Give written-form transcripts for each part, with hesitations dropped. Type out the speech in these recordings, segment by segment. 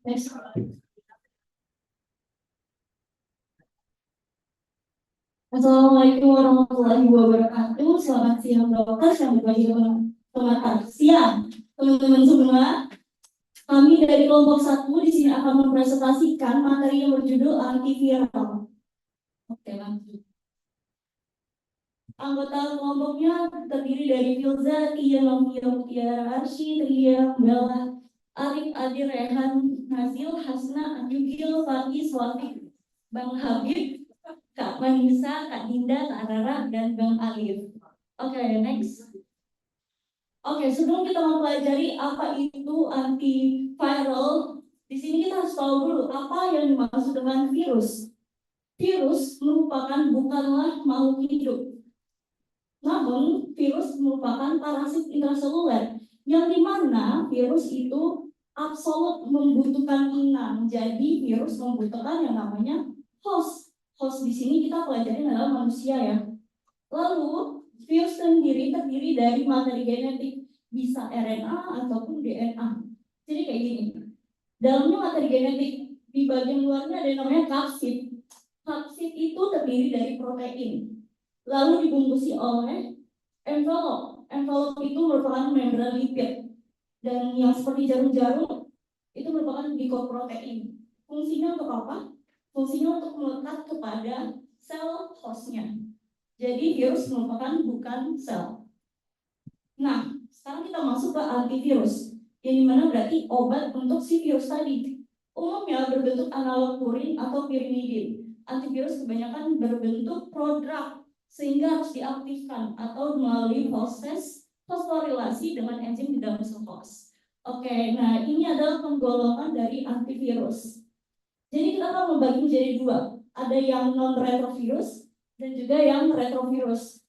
Next. Assalamualaikum warahmatullahi wabarakatuh. Selamat siang dokter, selamat pagi teman-teman. Siang teman-teman semua. Kami dari kelompok 1 di sini akan mempresentasikan materi yang berjudul antiviral. Oke, lanjut. Anggota kelompoknya terdiri dari Filza, Tia, Tiara Arsy, Tria, Bella, Arif, Adi, Rehan, Nazil, Hasna, Anjugil, Fati, Swafik, Bang Habib, Kak Manisa, Kak Dinda, Kak Rara, dan Bang Alif. Oke, next. Oke, sebelum kita mempelajari apa itu antiviral, di sini kita harus tahu dulu apa yang dimaksud dengan virus. Virus merupakan bukanlah makhluk hidup. Namun, virus merupakan parasit intraseluler yang dimana virus itu absolut membutuhkan inang. Jadi, virus membutuhkan yang namanya host. Host di sini kita pelajari adalah manusia ya. Lalu, virus sendiri terdiri dari materi genetik, bisa RNA ataupun DNA. Jadi kayak gini. Dalamnya materi genetik, di bagian luarnya ada yang namanya kapsid. Kapsid itu terdiri dari protein. Lalu dibungkusi oleh envelope. Envelope itu merupakan membran lipid. Dan yang seperti jarum-jarum itu merupakan glikoprotein. Fungsinya untuk apa? Fungsinya untuk melekat kepada sel hostnya. Jadi virus merupakan bukan sel. Nah, sekarang kita masuk ke antivirus. Yang dimana berarti obat untuk si virus tadi. Umumnya berbentuk analog purin atau pyrimidin. Antivirus kebanyakan berbentuk prodrug, sehingga harus diaktifkan atau melalui proses fosforilasi dengan enzim di dalam sel host. Oke, nah ini adalah penggolongan dari antivirus. Jadi kita akan membagi menjadi dua. Ada yang non-retrovirus dan juga yang retrovirus.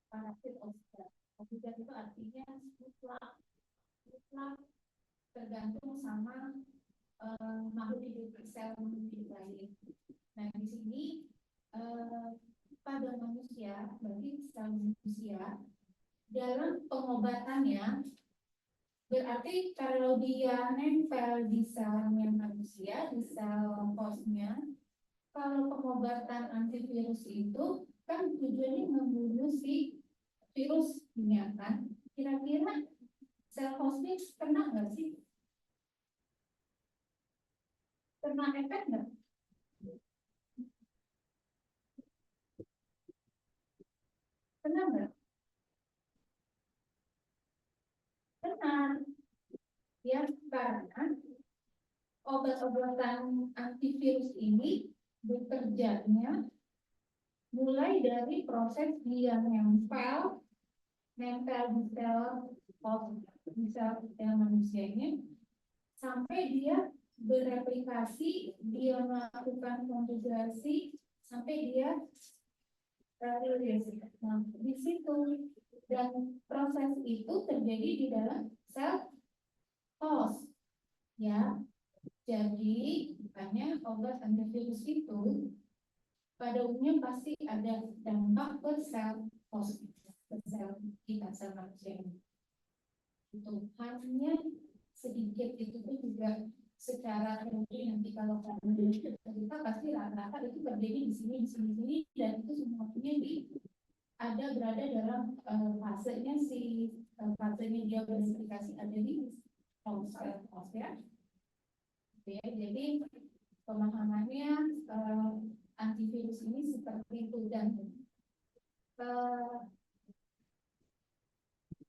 Parasit oksidat. Oksidat itu artinya mutlak tergantung sama makhluk hidup sel hidup lain. Nah di sini pada manusia, berarti sel manusia dalam pengobatannya berarti kalau dia nempel di selnya manusia, di sel hostnya, kalau pengobatan antivirus itu kan tujuannya membunuh si virusnya kan, kira-kira sel hostnya kena nggak sih? Kena efek nggak? Kena nggak? Kena. Ya, karena obat-obatan antivirus ini bekerjanya mulai dari proses dia nempel di sel manusianya sampai dia bereplikasi, dia melakukan konjugasi sampai dia rilis. Nah, di situ dan proses itu terjadi di dalam sel host, ya. Jadi makanya obat antivirus itu pada umumnya pasti ada dampak ke sel host, ke sel kita, sel manusia. Itu hanya sedikit itu pun juga secara teori nanti kalau kita pasti rata-rata itu terjadi di sini dan itu semuanya ada berada dalam fasenya fasenya dia beresplikasi ada di host ya. Ya, jadi pemahamannya antivirus ini seperti itu dan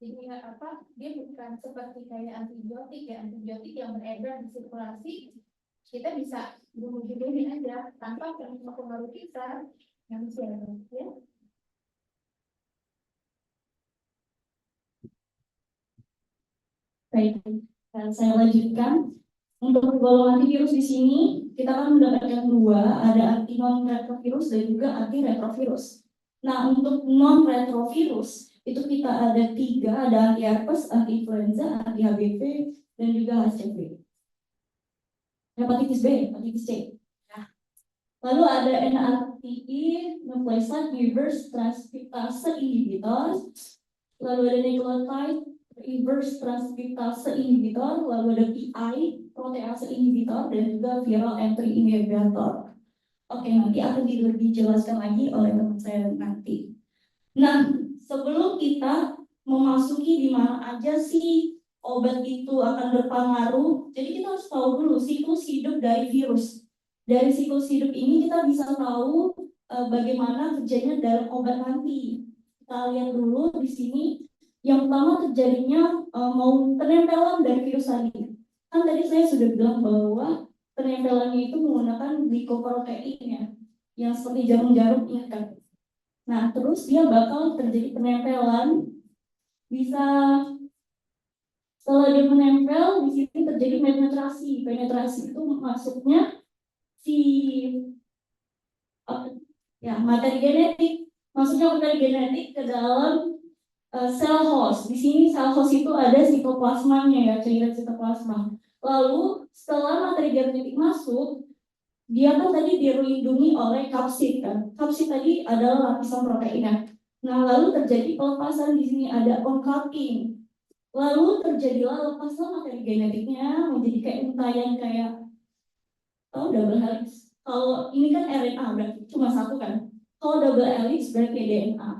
ini apa? Dia bukan seperti kayak antibiotik ya, antibiotik yang beredar di sirkulasi kita bisa bunuh-bunuhin aja tanpa mempengaruhi kita manusia ya. Baik, saya lanjutkan. Untuk golongan antivirus di sini kita akan mendapatkan dua, ada anti non-retrovirus dan juga anti retrovirus. Nah, untuk non-retrovirus itu kita ada 3, ada anti herpes, anti influenza, anti HBV, dan juga HCV. hepatitis B, hepatitis C. Lalu ada NRTI, nucleoside reverse transkriptase inhibitor. Lalu ada nucleotide reverse transkriptase inhibitor. Lalu ada PI, protease inhibitor, dan juga viral entry inhibitor. Oke, nanti akan lebih dijelaskan lagi oleh teman saya nanti. Nah, sebelum kita memasuki di mana aja sih obat itu akan berpengaruh, jadi kita harus tahu dulu siklus hidup dari virus. Dari siklus hidup ini kita bisa tahu bagaimana kerjanya dalam obat nanti. Kita lihat dulu di sini. Yang pertama terjadinya mau penempelan dari virus tadi. Kan tadi saya sudah bilang bahwa penempelannya itu menggunakan glikoprotein ya, yang seperti jarum-jarum ini kan. Nah, terus dia bakal terjadi penempelan. Bisa setelah dia menempel, di sini terjadi penetrasi. Penetrasi itu masuknya si materi genetik, masuknya materi genetik ke dalam sel host. Di sini sel host itu ada sitoplasmanya ya, cairan sitoplasma. Lalu setelah materi genetik masuk, dia kan tadi dilindungi oleh kapsid kan. Kapsid tadi adalah lapisan proteinnya. Nah, lalu terjadi pelepasan di sini ada uncoupling. Lalu terjadilah lepaslah materi genetiknya menjadi kayak untayan kayak double helix. Kalau ini kan RNA berarti cuma satu kan. Kalau double helix berarti DNA.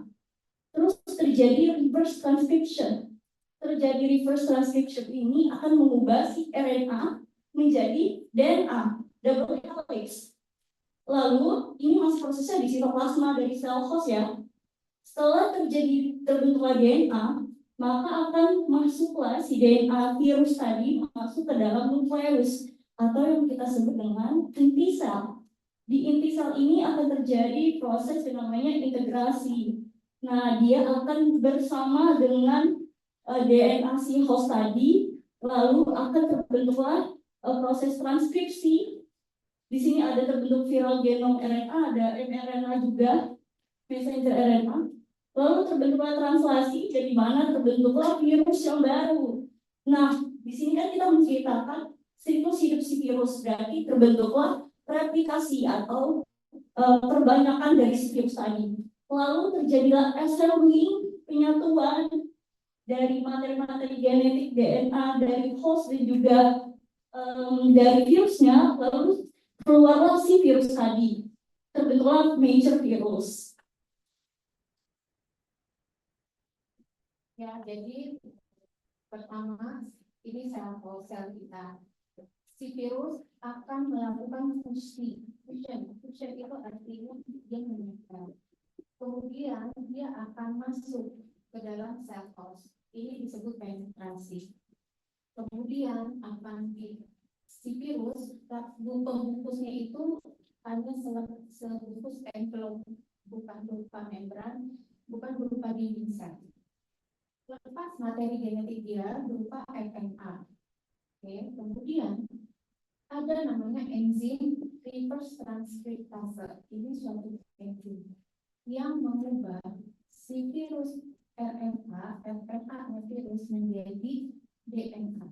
Terus terjadi reverse transcription. Terjadi reverse transcription ini akan mengubah si RNA menjadi DNA double helix. Lalu ini masih prosesnya di sitoplasma dari sel host ya. Setelah terbentuklah DNA, maka akan masuklah si DNA virus tadi masuk ke dalam nukleus atau yang kita sebut dengan inti sel. Di inti sel ini akan terjadi proses yang namanya integrasi. Nah, dia akan bersama dengan DNA si host tadi, lalu akan terbentuklah proses transkripsi. Di sini ada terbentuk viral genom RNA, ada mRNA juga, messenger RNA. Lalu terbentuklah translasi, jadi mana terbentuklah virus yang baru. Nah, di sini kan kita menceritakan siklus hidup si virus, berarti terbentuklah replikasi atau perbanyakan dari si virus tadi. Lalu terjadilah assembling, penyatuan dari materi-materi genetik DNA dari host dan juga dari virusnya, lalu keluarlah si virus tadi. Terbentuklah major virus. Ya, jadi pertama ini sel kita. Si virus akan melakukan fusion. Fusion itu artinya dia menempel. Kemudian dia akan masuk ke dalam sel host. Ini disebut penetrasi. Kemudian akan si virus pembungkusnya itu hanya sebungkus envelop, bukan berupa membran, bukan berupa dinding sel. Lepas materi genetik dia berupa RNA. Oke, kemudian ada namanya enzim reverse transkriptase. Ini suatu enzim yang mengubah si virus RNA virus menjadi DNA.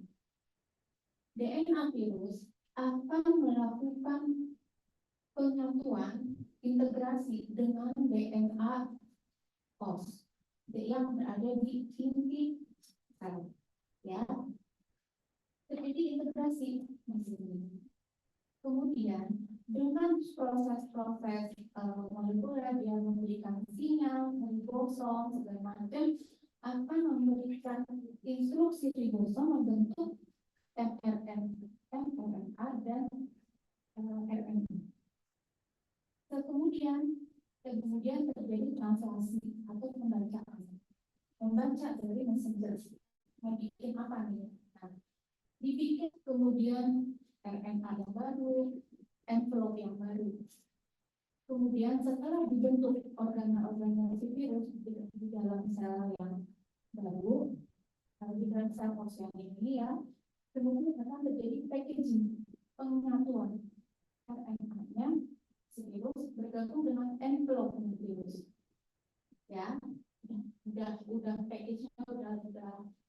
DNA virus akan melakukan penyatuan integrasi dengan DNA host yang berada di inti sel, ya. Terjadi integrasi mesin. Kemudian dengan proses-proses molekuler dia memberikan sinyal, ribosom segala macam akan memberikan instruksi ribosom membentuk mRNA dan RNA. Kemudian terjadi translasi atau pembacaan. Membaca dari messenger. Mau bikin apa nih? Nah, dibikin kemudian RNA yang baru, envelope yang baru. Kemudian setelah dibentuk organel-organel si virus di dalam sel yang baru, di dalam sel host yang ini ya, kemudian akan terjadi packaging, penyatuan RNA-nya si virus bergabung dengan envelope virus. Ya, udah package-nya udah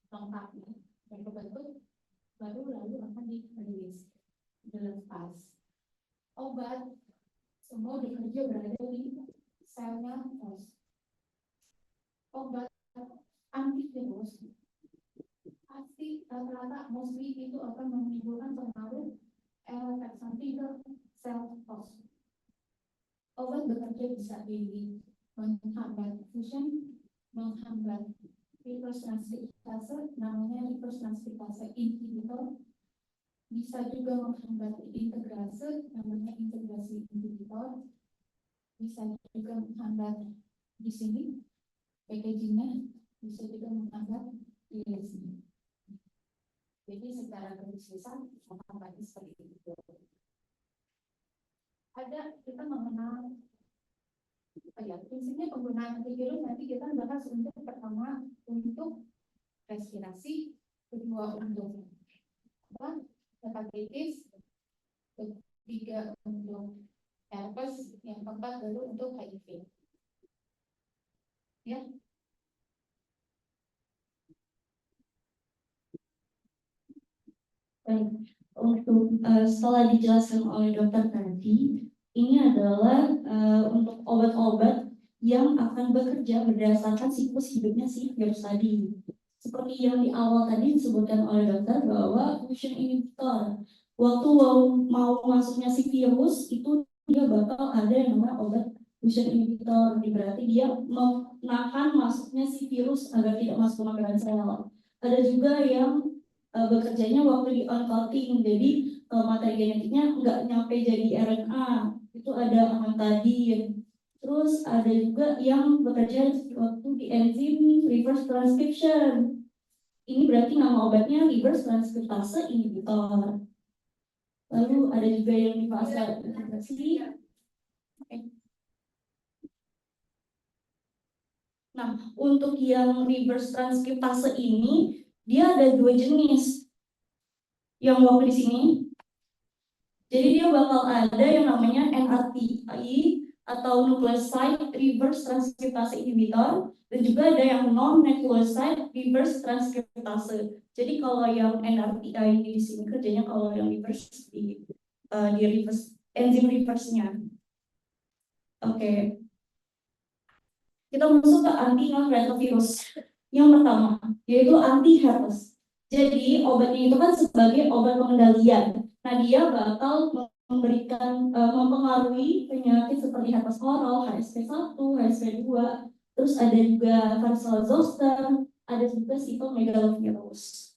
lengkap nih, dan kebentuk baru lalu akan dirilis. dilepas. Obat semua bekerja berada di selnya host. Obat antivirus pasti rata-rata mostly itu akan menimbulkan pengaruh efek samping ke sel host. Obat bekerja bisa jadi menghambat fusion, menghambat reverse transkriptase, namanya reverse transkriptase inhibitor, bisa juga menghambat integrase, namanya integrasi inhibitor, bisa juga menghambat di sini packagingnya, bisa juga menghambat di sini. Jadi secara garis besar menghambatnya seperti itu. Ada kita mengenal prinsipnya penggunaan antivirus nanti kita bahas untuk pertama untuk respirasi, kedua untuk hepatitis, ketiga untuk herpes, yang keempat baru untuk HIV. Ya. Untuk setelah dijelaskan oleh dokter tadi, ini adalah untuk obat-obat yang akan bekerja berdasarkan siklus hidupnya si virus tadi. Seperti yang di awal tadi disebutkan oleh dokter bahwa fusion inhibitor, waktu mau masuknya si virus itu dia bakal ada yang namanya obat fusion inhibitor. Berarti dia menahan masuknya si virus agar tidak masuk ke memberan sel. Ada juga yang bekerjanya waktu di uncoating, jadi materi genetiknya nggak nyampe jadi RNA, itu ada amantadin. Terus ada juga yang bekerja waktu di enzim reverse transcription. Ini berarti nama obatnya reverse transkriptase inhibitor. Lalu ada juga yang di fase integrasi. Nah, untuk yang reverse transkriptase ini dia ada dua jenis. Yang waktu di sini, jadi dia bakal ada yang namanya NRTI atau nucleoside reverse transkriptase inhibitor, dan juga ada yang non-nucleoside reverse transkriptase. Jadi kalau yang NRTI di sini kerjanya kalau yang reverse di reverse enzim reverse-nya. Oke. Kita masuk ke anti non-retrovirus. Yang pertama, yaitu anti herpes. Jadi obatnya itu kan sebagai obat pengendalian. Nah, dia bakal memberikan mempengaruhi penyakit seperti herpes oral, HSV1, HSV2, terus ada juga varicella zoster, ada juga cytomegalovirus.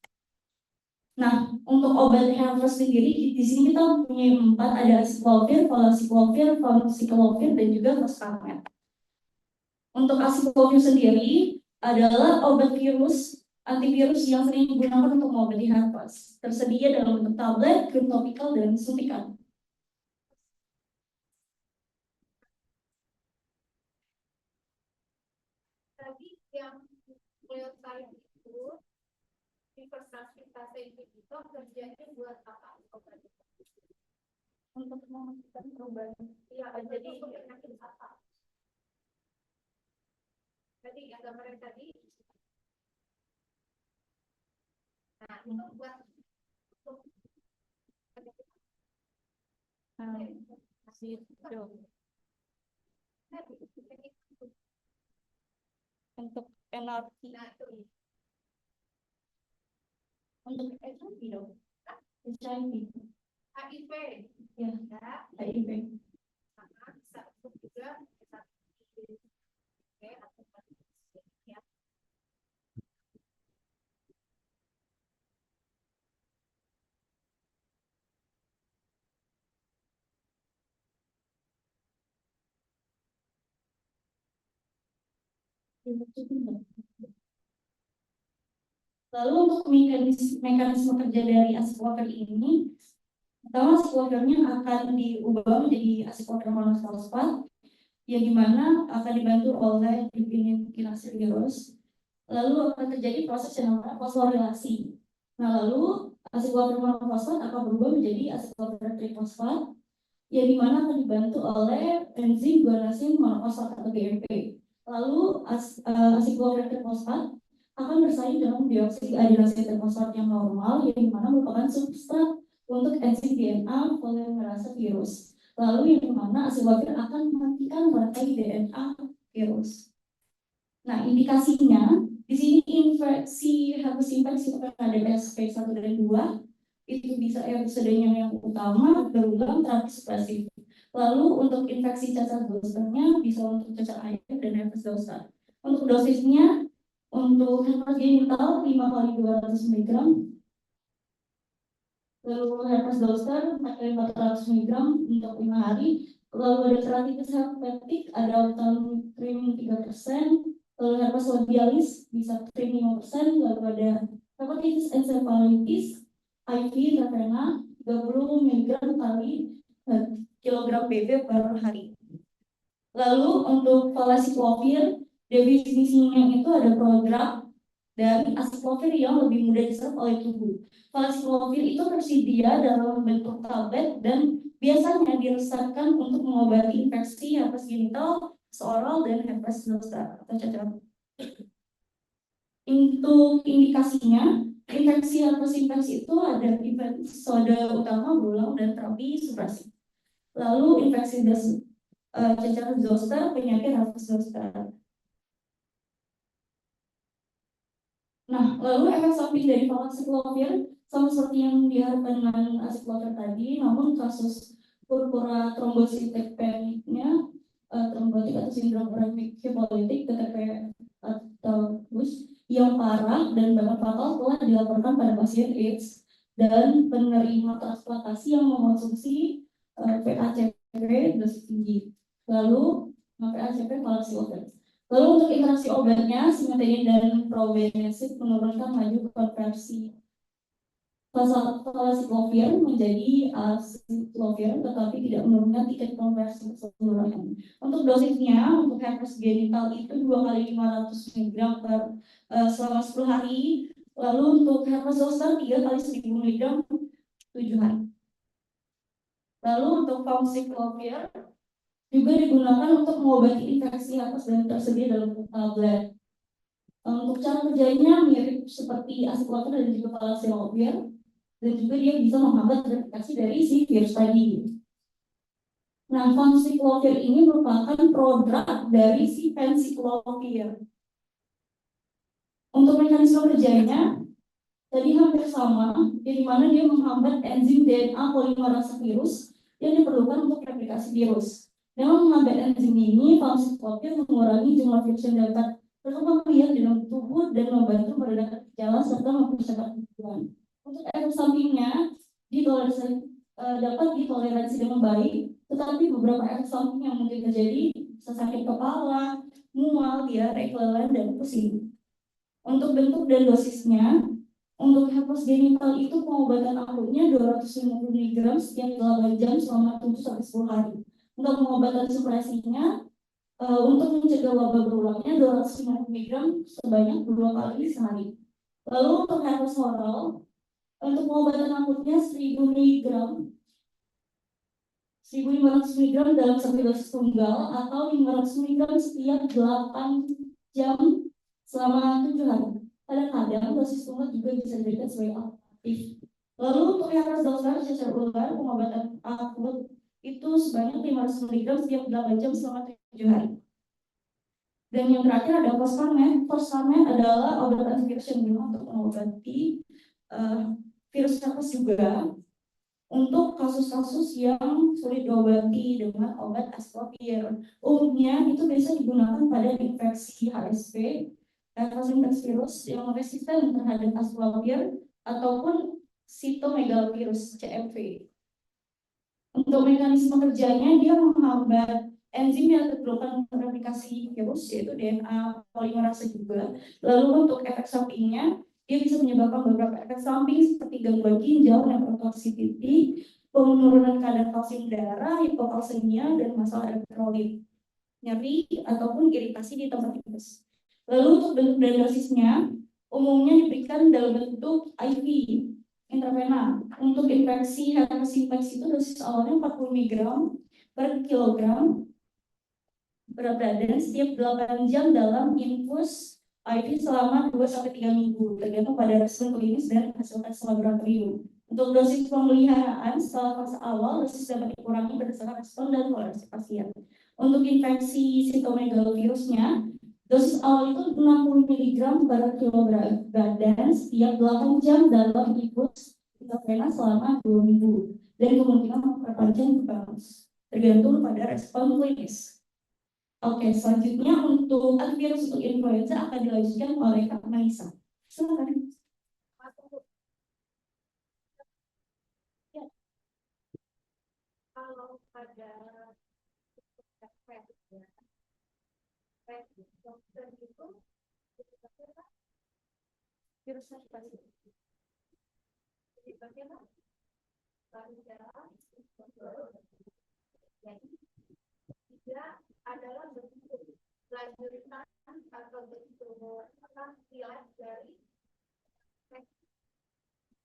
Nah, untuk obat herpes sendiri di sini kita punya 4, ada acyclovir, valacyclovir, famciclovir, dan juga foscarnet. Untuk acyclovir sendiri adalah obat virus antivirus yang sering digunakan untuk mengobati herpes. Tersedia dalam bentuk tablet, krim topikal, dan suntikan. Tadi yang nucleoside itu reverse transkriptase inhibitor kerjanya buat apa? Untuk memastikan perubahan. Iya, jadi penyakit apa? Tadi yang gambaran tadi. Nah, itu buat untuk NRT. Untuk HIV dong. HIV. HIV. Ya, HIV. Sama bisa untuk juga ya. Lalu untuk mekanisme kerja dari acyclovir ini, pertama acyclovirnya akan diubah menjadi acyclovir monofosfat, yang dimana akan dibantu oleh trikinase virus. Lalu akan terjadi proses yang namanya fosforilasi. Nah, lalu acyclovir monofosfat akan berubah menjadi acyclovir trifosfat, yang dimana akan dibantu oleh enzim guanacin monofosfat atau GMP. Lalu acyclovir trifosfat akan bersaing dengan dioksida adenosine trifosfat yang normal, yang dimana merupakan substrat untuk enzim DNA polimerase virus. Lalu yang mana asilofir akan mematikan rantai DNA virus. Nah, indikasinya di sini infeksi herpes simplex itu kan ada SP1 dan 2, itu bisa episodenya yang utama berulang terapi supresif. Lalu untuk infeksi cacar zosternya bisa untuk cacar air dan herpes zoster. Untuk dosisnya untuk herpes genital 5 kali 200 mg, lalu herpes zoster 4 kali 400 mg untuk 5 hari. Lalu ada keratitis herpetik, ada altan krim 3%, lalu herpes labialis bisa krim 5%, lalu ada hepatitis encephalitis IV intravena 30 mg kali kilogram BB per hari. Lalu untuk valacyclovir, definisinya itu ada prodrug dari acyclovir yang lebih mudah diserap oleh tubuh. Valacyclovir itu tersedia dalam bentuk tablet dan biasanya diresepkan untuk mengobati infeksi herpes genital, oral, dan herpes zoster atau cacar. Untuk indikasinya, infeksi herpes simplex itu ada episode utama berulang dan terapi supresif. Lalu infeksi cacar zoster, penyakit herpes zoster. Nah, lalu efek samping dari valacyclovir sama seperti yang diharapkan dengan acyclovir tadi, namun kasus purpura trombositektoniknya, trombotik atau sindrom uremik hemolytik TTP atau BUS yang parah dan bahkan fatal telah dilaporkan pada pasien AIDS dan penerima transplantasi yang mengkonsumsi PACP dosis tinggi. Lalu PACP valacyclovir. Lalu untuk interaksi obatnya, simetidin dan probenecid menurunkan laju konversi valacyclovir menjadi acyclovir, tetapi tidak menurunkan tingkat konversi keseluruhan. Untuk dosisnya, untuk herpes genital itu 2 kali 500 mg per selama 10 hari. Lalu untuk herpes zoster 3 kali 1000 mg 7 hari. Lalu untuk valacyclovir juga digunakan untuk mengobati infeksi herpes dan tersedia dalam tablet. Untuk cara kerjanya mirip seperti acyclovir dan juga valacyclovir, dan juga dia bisa menghambat replikasi dari si virus tadi. Nah, valacyclovir ini merupakan prodrug dari si penciclovir. Untuk mekanisme kerjanya tadi hampir sama, di mana dia menghambat enzim DNA polimerase virus yang diperlukan untuk replikasi virus. Dengan menghambat enzim ini, valacyclovir mengurangi jumlah virus yang dapat berkembang biak di dalam tubuh dan membantu meredakan gejala serta mempercepat penyembuhan. Untuk efek sampingnya dapat ditoleransi dengan baik, tetapi beberapa efek samping yang mungkin terjadi bisa sakit kepala, mual, diare, kelelahan, dan pusing. Untuk bentuk dan dosisnya, untuk herpes genital itu pengobatan akutnya 250 mg setiap 8 jam selama 7-10 hari. Untuk pengobatan supresinya, untuk mencegah wabah berulangnya 250 mg sebanyak 2 kali sehari. Lalu untuk herpes oral, untuk pengobatan akutnya 1000 mg 1500 mg dalam satu dosis tunggal atau 500 mg setiap 8 jam selama 7 hari. Kadang-kadang dosis tunggal juga bisa diberikan sebagai alternatif. Lalu untuk herpes zoster cacar ular, pengobatan akut itu sebanyak 500 mg setiap 8 jam selama 7 hari. Dan yang terakhir ada foscarnet. Foscarnet adalah obat antivirus yang digunakan untuk mengobati virus herpes juga untuk kasus-kasus yang sulit diobati dengan obat acyclovir. Umumnya itu bisa digunakan pada infeksi HSV, herpes simplex virus yang resisten terhadap acyclovir ataupun cytomegalovirus CMV. Untuk mekanisme kerjanya, dia menghambat enzim yang diperlukan untuk replikasi virus, yaitu DNA polimerase juga. Lalu untuk efek sampingnya, dia bisa menyebabkan beberapa efek samping seperti gangguan ginjal, nephrotoxicity, penurunan kadar kalsium darah, hipokalsemia, dan masalah elektrolit, nyeri ataupun iritasi di tempat tidur. Lalu untuk bentuk dan dosisnya, umumnya diberikan dalam bentuk IV intravena. Untuk infeksi herpes simplex itu dosis awalnya 40 mg per kilogram berat badan setiap 8 jam dalam infus IV selama 2-3 minggu, tergantung pada respon klinis dan hasil tes laboratorium. Untuk dosis pemeliharaan setelah fase awal, dosis dapat dikurangi berdasarkan respon dan toleransi pasien. Untuk infeksi sitomegalovirusnya, dosis awal itu 60 mg per kilogram badan setiap 8 jam dalam infus intravena selama 2 minggu. Dan kemungkinan memperpanjang tergantung pada respon klinis. Oke, selanjutnya untuk antivirus untuk influenza akan dilanjutkan oleh Kak Maisa. Silakan. Kalau pada dokter itu virus apa? Bagaimana? Jadi tidak adalah bentuk lanjutan atau bentuk tampilan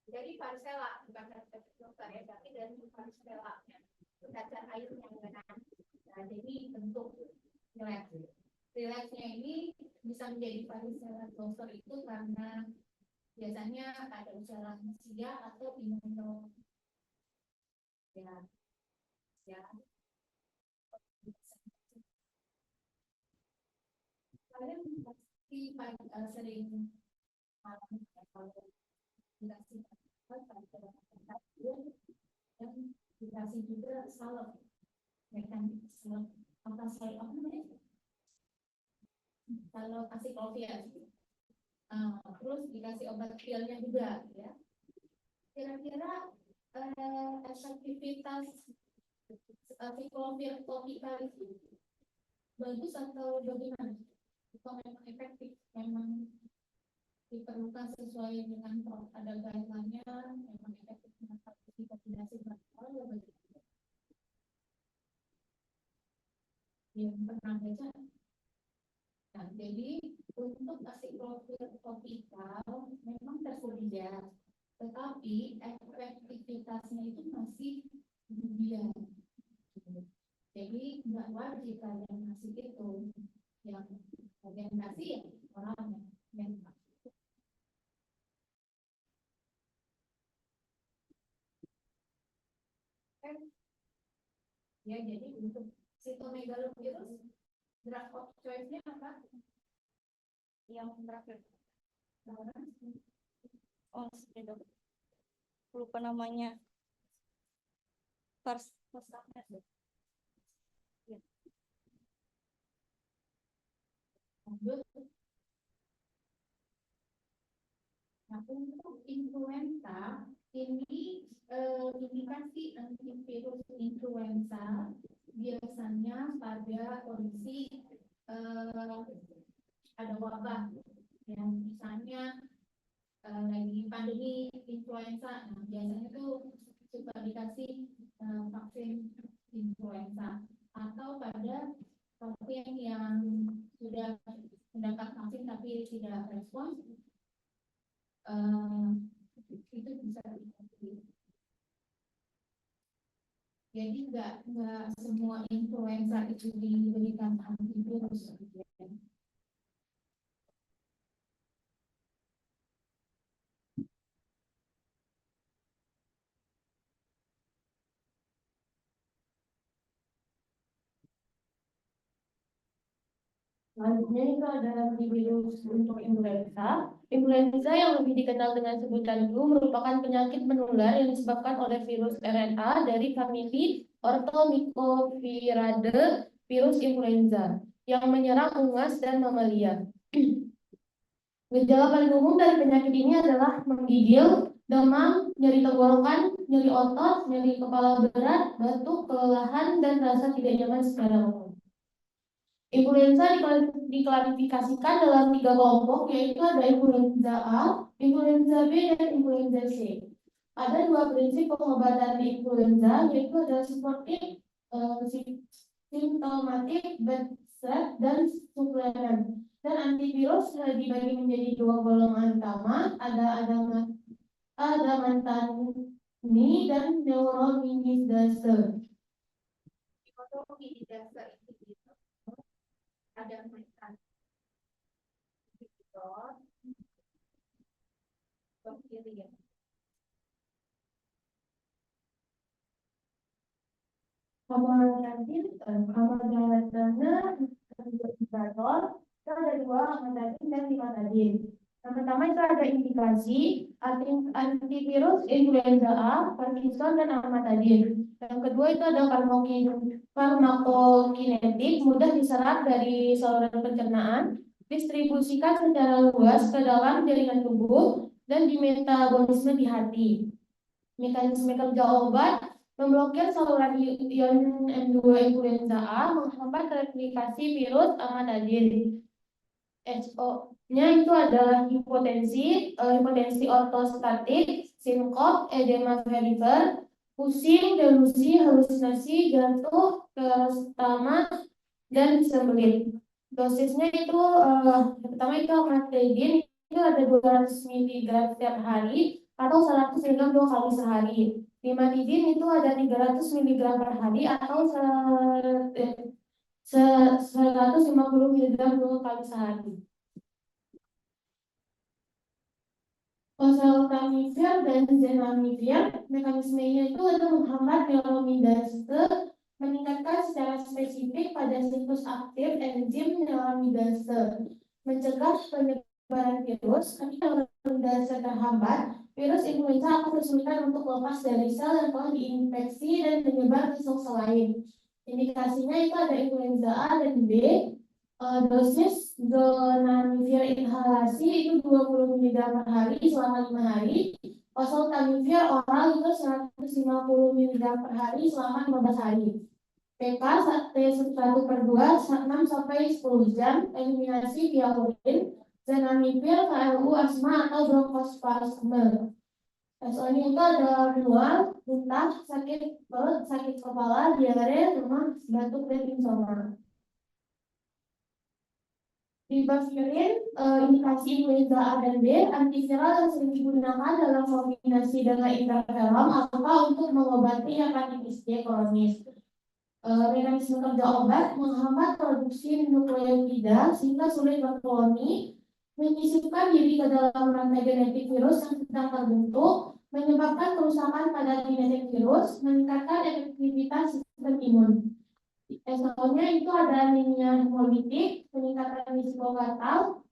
dari varicella, bukan dari dokter ya, tapi dari varicella cacar airnya kan. Nah, jadi bentuk relaksnya ini bisa menjadi varicella zoster itu karena biasanya ada usia lansia atau imuno ya. Kalian pasti sering kalau dikasih dan dikasih juga salep, mekanisme apa salep apa namanya? Kalau kasih kopi ya, terus dikasih obat pilnya juga ya. Kira-kira efektivitas siklofir topikal itu bagus atau bagaimana? Itu memang efektif, memang diperlukan sesuai dengan ada guideline-nya, memang efektif dengan vaksinasi berkala ya bagaimana? Yang pernah baca. Nah, jadi untuk siklofir topikal memang tersedia, tetapi efektivitasnya itu masih dubian. Jadi nggak wajib kalian ngasih itu, yang kalian kasih ya orangnya memang. Ya, jadi untuk sitomegalovirus drug of choice-nya apa? Yang terakhir. Oh, sudah. Lupa namanya. First. Ya. Nah, untuk influenza ini indikasi antivirus influenza biasanya pada kondisi ada wabah yang misalnya lagi pandemi influenza, nah biasanya tuh suka dikasih vaksin influenza, atau pada pasien yang sudah mendapat vaksin tapi tidak respons, itu bisa dikasih. Jadi nggak semua influenza itu diberikan antivirus. Selanjutnya itu ada antivirus untuk influenza. Influenza yang lebih dikenal dengan sebutan flu merupakan penyakit menular yang disebabkan oleh virus RNA dari famili Orthomycoviridae virus influenza yang menyerang unggas dan mamalia. Gejala paling umum dari penyakit ini adalah menggigil, demam, nyeri tenggorokan, nyeri otot, nyeri kepala berat, batuk, kelelahan, dan rasa tidak nyaman secara umum. Influenza diklasifikasikan dalam 3 kelompok, yaitu ada influenza A, influenza B, dan influenza C. Ada 2 prinsip pengobatan influenza, yaitu ada supportive, symptomatic, bedset, dan suplemen. Dan antivirus dibagi menjadi 2 golongan utama, ada mantani dan neuraminidase. Ada mereka kiri ya. Hamadatana, indikator, itu ada dua, amatadin dan limatadin. Yang pertama itu ada indikasi antivirus influenza A, Parkinson, dan amatadin. Yang kedua itu ada farmakokinetik, mudah diserap dari saluran pencernaan, distribusikan secara luas ke dalam jaringan tubuh, dan di metabolisme di hati. Mekanisme kerja obat memblokir saluran ion M2 influenza A, menghambat replikasi virus amatadin. HO-nya itu adalah hipotensi, hipotensi ortostatik, sinkop, edema perifer, pusing, delusi, halusinasi, jantung, pertama, dan sembelit. Dosisnya itu pertama itu amatadin itu ada 200 mg setiap hari atau 100 mg 2 kali sehari. Limatidin itu ada 300 mg per hari atau 150 mg 2 kali sehari. Oseltamivir dan zenamivir, mekanismenya itu untuk menghambat neuraminidase, meningkatkan secara spesifik pada situs aktif enzim neuraminidase, mencegah penyebaran virus. Ketika neuraminidase terhambat, virus influenza akan kesulitan untuk lepas dari sel yang telah diinfeksi dan menyebar ke sel lain. Indikasinya itu ada influenza A dan B. Dosis zonamivir inhalasi itu 20 mg per hari selama 5 hari. Oseltamivir oral itu 150 mg per hari selama 15 hari. PK T1/2 6 sampai 10 jam, eliminasi via urin, zenamivir, KLU, asma atau bronkospasme. SO-nya itu ada 2, muntah, sakit perut, sakit kepala, diare, demam, batuk, dan insomnia. Ribavirin, indikasi influenza A dan B, antiviral yang sering digunakan dalam kombinasi dengan interferon alfa untuk mengobati hepatitis D kronis. Mekanisme kerja obat menghambat produksi nukleotida sehingga sulit berkoloni, menyisipkan diri ke dalam rantai genetik virus yang sedang terbentuk, menyebabkan kerusakan pada genetik virus, meningkatkan efektivitas sistem imun. SO-nya itu ada anemia hemolitik, peningkatan risiko gatal,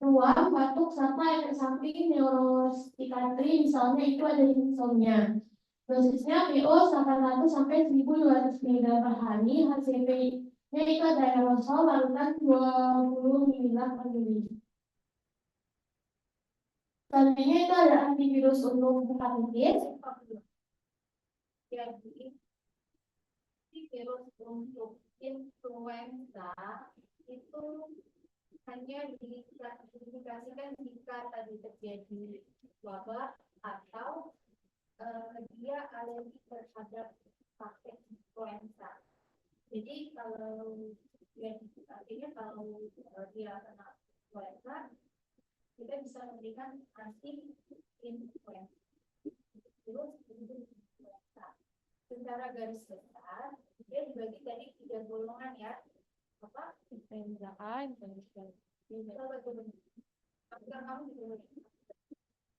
ruam, batuk, serta efek samping neuropsikatri, misalnya itu ada insomnia. Dosisnya PO 800 sampai 1200 mg per hari, HCP-nya itu ada aerosol, larutan 20 mg per mili. Selanjutnya itu ada antivirus untuk hepatitis. Virus untuk influenza itu hanya diindikasikan jika tadi terjadi wabah atau dia alergi terhadap paket influenza. Jadi kalau artinya kalau dia kena influenza, kita bisa memberikan anti-influenza. Terus influenza. Secara garis besar dia dibagi dari 3 golongan ya. Apa? Influenza A, influenza B. Apakah kamu juga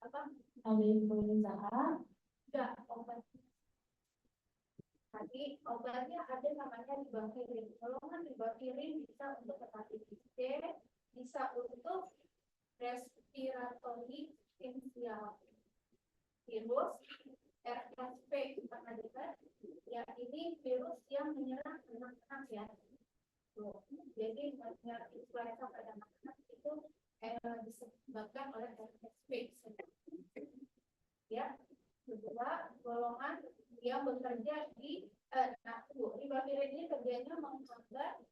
apa? Ada influenza A. Enggak, obat. Tadi obatnya ada namanya ribavirin. Golongan ribavirin bisa untuk hepatitis D, bisa untuk respiratory syncytial virus, RSV pernah dengar? Ya ini virus yang menyerang anak-anak ya. Jadi influenza pada anak-anak itu disebabkan oleh RSV. Ya, kedua golongan yang bekerja di ribavirin ini kerjanya menghambat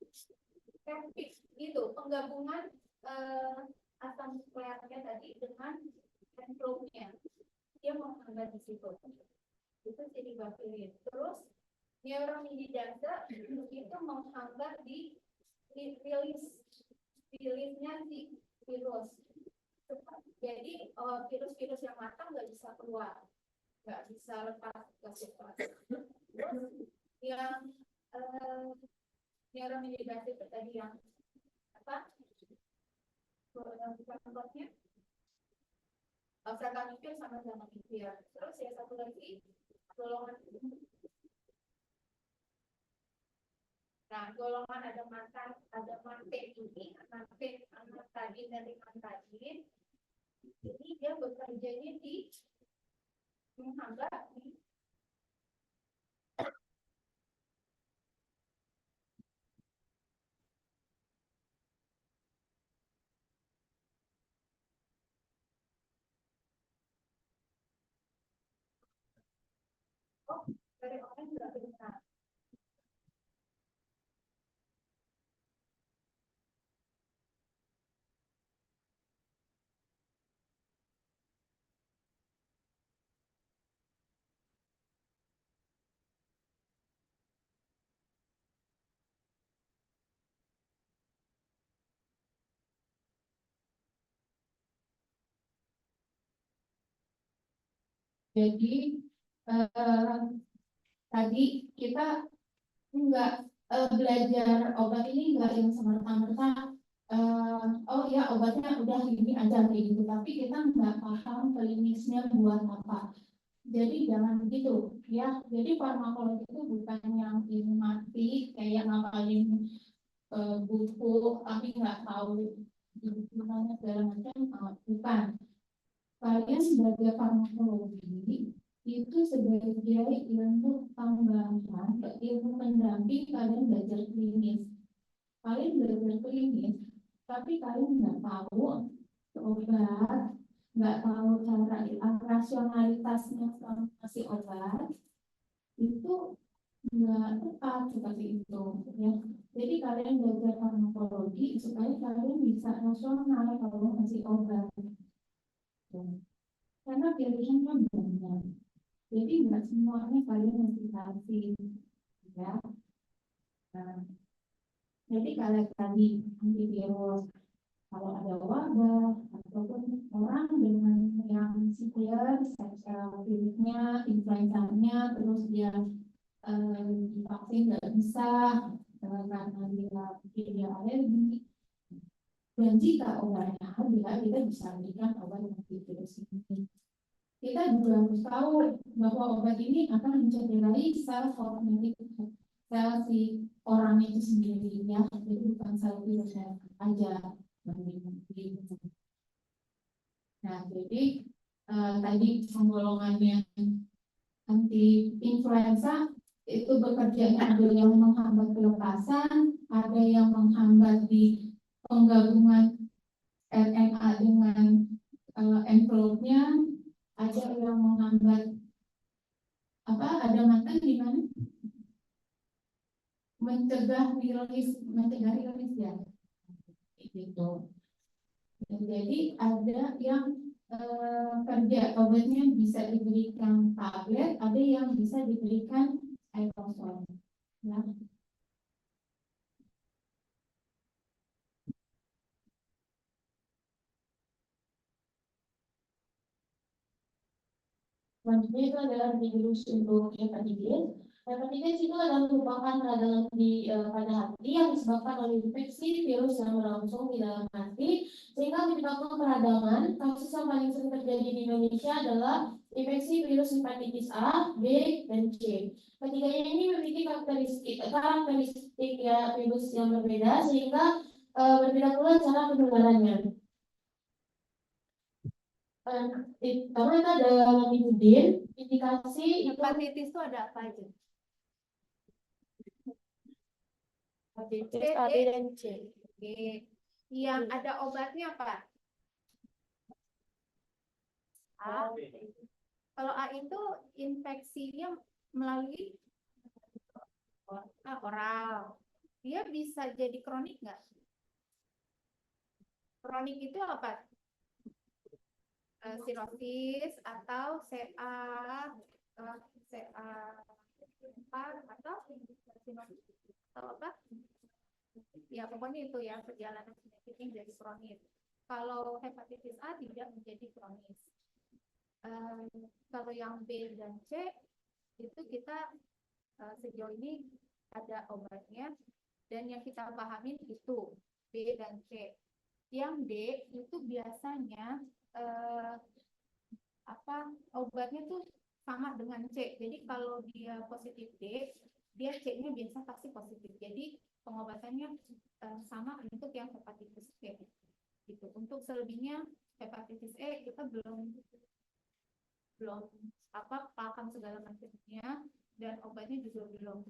peptid itu penggabungan asam nukleatnya tadi dengan enzimnya. Dia menghambat di situ. Itu si ribavirin. Terus neuraminidase itu menghambat di rilisnya si virus. Jadi virus-virus yang matang nggak bisa keluar, nggak bisa lepas ke sirkulasi. Terus yang neuraminidase tadi yang apa? Contohnya oseltamivir sama zanamivir. Terus ya satu lagi golongan Nah, golongan ada mate ini, mantadin dan rimantadin, ini dia bekerjanya di menghambat di dari orang yang tidak benar. Jadi tadi kita enggak belajar obat ini enggak yang semerta-merta oh ya obatnya udah ini aja kayak gitu, tapi kita enggak paham klinisnya buat apa. Jadi jangan begitu ya. Jadi farmakologi itu bukan yang ini mati kayak ngapalin buku tapi nggak tahu gimana segala macam, bukan. Kalian sebagai farmakologi itu sebagai ilmu tambahan, ilmu pendamping kalian belajar klinis. Kalian belajar klinis, tapi kalian nggak tahu obat, nggak tahu cara rasionalitasnya sama si obat, itu nggak tepat seperti itu ya. Jadi kalian belajar farmakologi supaya kalian bisa rasional kalau ngasih obat. Karena pilihannya banyak. Jadi nggak semuanya kalian mesti kasih ya. Nah, jadi kalau tadi antivirus, kalau ada wabah ataupun orang dengan yang severe virusnya, influenzanya, terus dia divaksin nggak bisa karena dia alergi. Dan jika obatnya ada, kita bisa berikan obat antivirus ini. Kita juga harus tahu bahwa obat ini akan mencederai sel kognitif sel si orang itu sendiri ya, jadi bukan sel virusnya aja. Nah, jadi tadi penggolongannya anti influenza itu bekerjanya ada yang menghambat pelepasan, ada yang menghambat di penggabungan RNA dengan envelope-nya, ada yang menghambat ada mantan di mana mencegah rilis ya gitu. Jadi ada yang kerja obatnya bisa diberikan tablet, ada yang bisa diberikan aerosol ya. Selanjutnya itu adalah virus untuk hepatitis. Hepatitis itu adalah merupakan peradangan pada hati yang disebabkan oleh infeksi virus yang berlangsung di dalam hati sehingga menyebabkan peradangan. Kasus yang paling sering terjadi di Indonesia adalah infeksi virus hepatitis A, B, dan C. Ketiganya ini memiliki karakteristik ya virus yang berbeda sehingga berbeda pula cara penularannya. Karena itu ada lamivudin, indikasi Hepatitis itu ada apa aja? hepatitis A, B, dan C. Oke. Yang ada obatnya apa? A. Kalau A itu infeksinya melalui oral. Dia bisa jadi kronik nggak? Kronik itu apa? Sirosis atau CA atau apa? Ya pokoknya itu ya perjalanan penyakitnya jadi kronis. Kalau hepatitis A tidak menjadi kronis. Kalau yang B dan C itu kita sejauh ini ada obatnya dan yang kita pahamin itu B dan C. Yang D itu biasanya obatnya tuh sama dengan C. Jadi kalau dia positif D dia C-nya biasa pasti positif. Jadi pengobatannya sama untuk yang hepatitis B. Gitu. Untuk selebihnya hepatitis E kita belum paham segala macamnya dan obatnya juga belum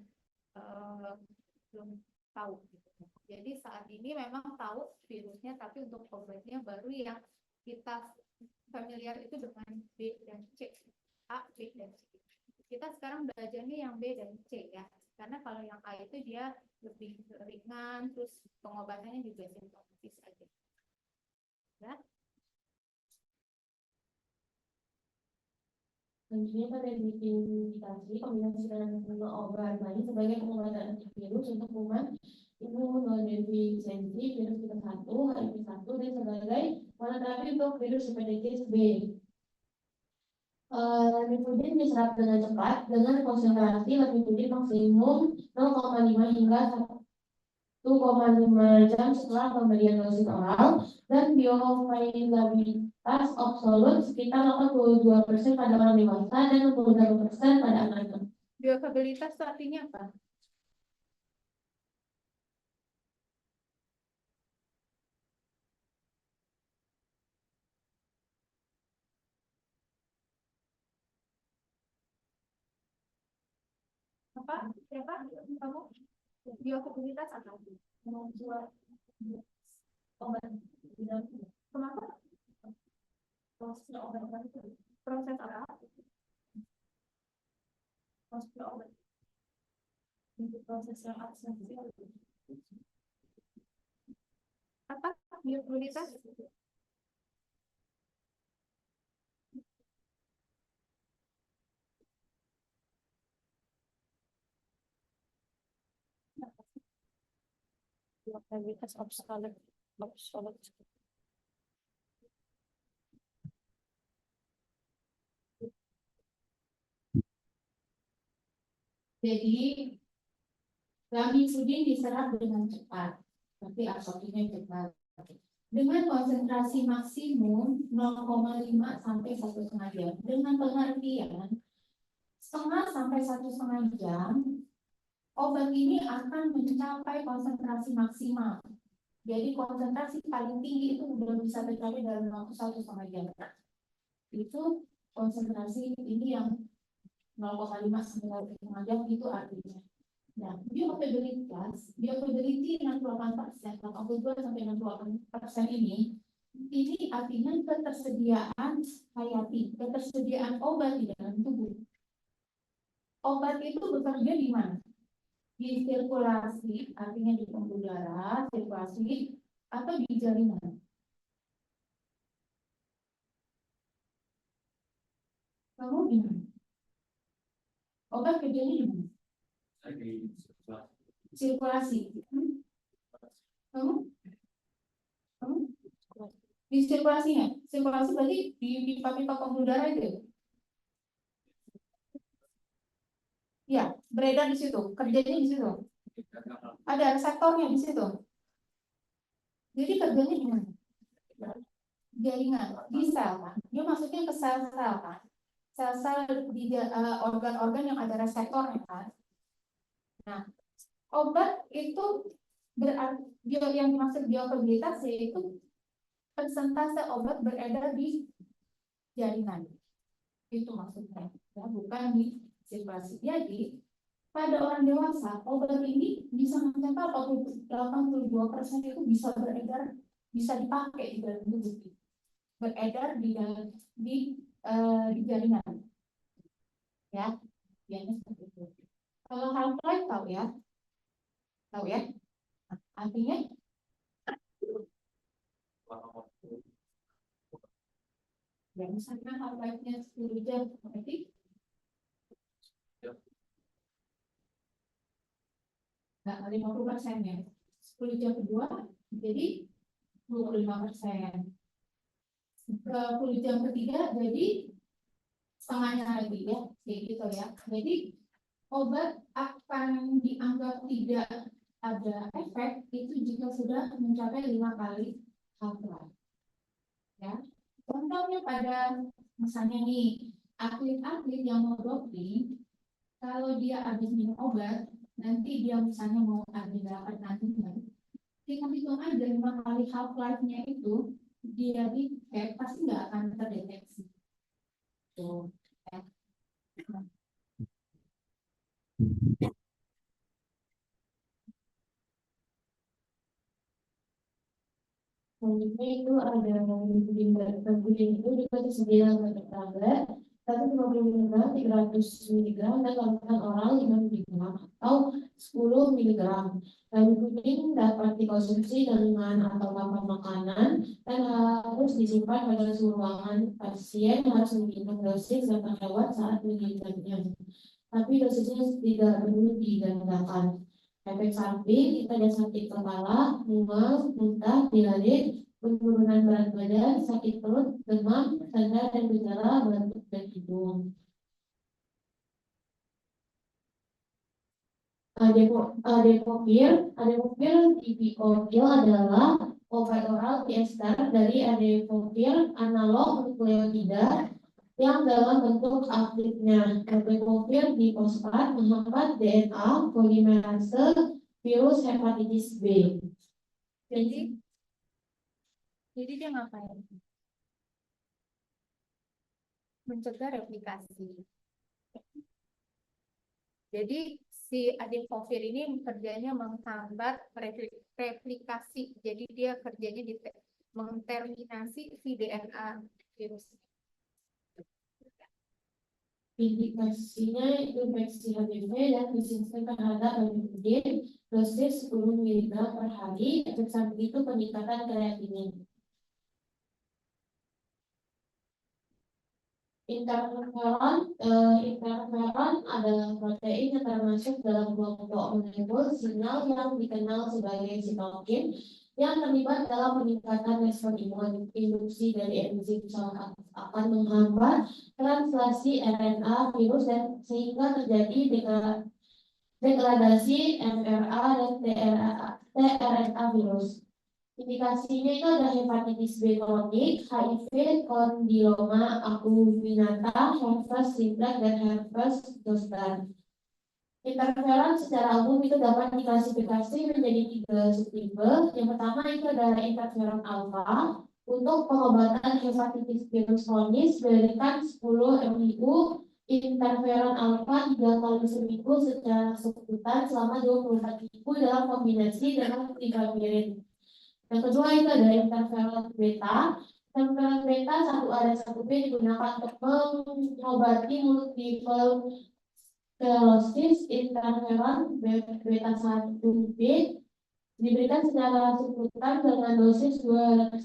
tahu. Gitu. Jadi saat ini memang tahu virusnya, tapi untuk obatnya baru yang kita familiar itu dengan B dan C, A, B dan C. Kita sekarang belajarnya yang B dan C ya, karena kalau yang A itu dia lebih ringan, terus pengobatannya juga simptomatis aja. Ya. Selanjutnya pada identifikasi kombinasi dengan obat lain sebagai pengobatan antivirus untuk kuman imunodeficiensi virus tipe 1, HIV1, dan sebagai monoterapi untuk virus hepatitis B. Lamivudin diserap dengan cepat dengan konsentrasi lamivudin maksimum 0,5 hingga 1,5 jam setelah pemberian dosis oral, dan bioavailabilitas absolut sekitar 82% pada orang dewasa dan 68% pada anak-anak. Bioavailabilitas itu artinya apa? Apa? Siapa? Kamu? Bioavailabilitas apa? Membuat obat. Kenapa? Proses obat. Proses apa? Proses obat. Untuk proses yang absensi. Apa? Bioavailabilitas? Bioavailabilitas obsolete. Jadi lamivudin diserap dengan cepat, tapi absorpsinya cepat. Dengan konsentrasi maksimum 0,5 sampai 1,5 jam. Dengan pengertian setengah sampai 1,5 jam, obat ini akan mencapai konsentrasi maksimal. Jadi konsentrasi paling tinggi itu belum bisa tercapai dalam waktu 1,5 jam. Itu konsentrasi ini yang 0,5 sampai 1,5 jam itu artinya. Nah, bioavailability 68%, 82 sampai 68% ini artinya ketersediaan hayati, ketersediaan obat di dalam tubuh. Obat itu bekerja di mana? Di sirkulasi, artinya di pembuluh darah, sirkulasi, atau di jaringan. Kamu gimana? Obat kerjanya di mana? Sirkulasi. Kamu? Di sirkulasinya? Sirkulasi berarti di pipa-pipa pembuluh darah itu? Ya, beredar di situ. Kerjanya di situ. Ada reseptornya di situ. Jadi kerjanya di mana? Jaringan, di sel kan? Dia masuknya ke sel-sel kan? Sel-sel di organ-organ yang ada reseptornya kan? Nah, obat itu berarti yang dimaksud bioavailabilitas yaitu persentase obat beredar di jaringan. Itu maksudnya, ya, bukan di sirkulasi. Jadi pada orang dewasa obat ini bisa mencapai 82% itu bisa beredar, bisa dipakai di dalam tubuh, beredar di jaringan. Ya, biasanya seperti itu. Kalau half-life tahu ya? Tahu ya? Artinya ya, misalnya half-life-nya 10 jam, berarti nah, 50% ya. 10 jam kedua jadi 25%. 10 jam ketiga jadi setengahnya lagi ya, kayak gitu ya. Jadi obat akan dianggap tidak ada efek itu jika sudah mencapai 5 kali half-life. Ya. Contohnya pada misalnya nih atlet-atlet yang mau doping Kalau dia habis minum obat, nanti dia misalnya mau ambil alternatifnya, tinggal hitung aja 5 kali half life-nya itu dia di pasti nggak akan terdeteksi. Tuh. Selanjutnya itu ada Benzodiazepin itu juga tersedia dalam tablet 150 mg, 300 mg, dan lakukan oral 5 mg atau 10 mg. Benzodiazepin dapat dikonsumsi dengan atau tanpa makanan dan harus disimpan pada suhu ruangan. Pasien harus meminum dosis yang terlewat saat meminumnya, tapi dosisnya tidak perlu digandakan. Efek samping itu ada sakit kepala, mual, muntah, diare, penurunan berat badan, sakit perut, demam, tanda dan gejala batuk dan hidung. Adevovir tipikor adalah obat oral diester dari adevovir analog nukleotida yang dalam bentuk aktifnya adevovir difosfat menghambat DNA polimerase virus hepatitis B. Jadi dia ngapain? Mencegah replikasi. Jadi si adenovirus ini kerjanya menghambat replikasi. Jadi dia kerjanya di menterminasi si DNA virus. Indikasinya infeksi HBV dan disinfektan terhadap HBV dosis 10 mg per hari. Efek samping itu peningkatan kreatinin. Interferon adalah protein yang termasuk dalam kelompok molekul sinyal yang dikenal sebagai sitokin yang terlibat dalam peningkatan respon imun. Induksi dari enzim akan menghambat translasi RNA virus dan sehingga terjadi degradasi mRNA dan tRNA virus. Indikasinya itu ada hepatitis B kronik, HIV, kondiloma acuminata, herpes simplex, dan herpes zoster. Interferon secara umum itu dapat diklasifikasi menjadi 3 subtipe. Yang pertama itu adalah interferon alfa. Untuk pengobatan hepatitis virus kronis berikan 10 mg interferon alfa 3 kali seminggu secara sebutan selama 24 minggu dalam kombinasi dengan ribavirin. Yang kedua itu ada interferon beta. Interferon beta 1A dan 1B digunakan untuk mengobati multiple sclerosis. Interferon beta 1B diberikan secara sebutan dengan dosis 250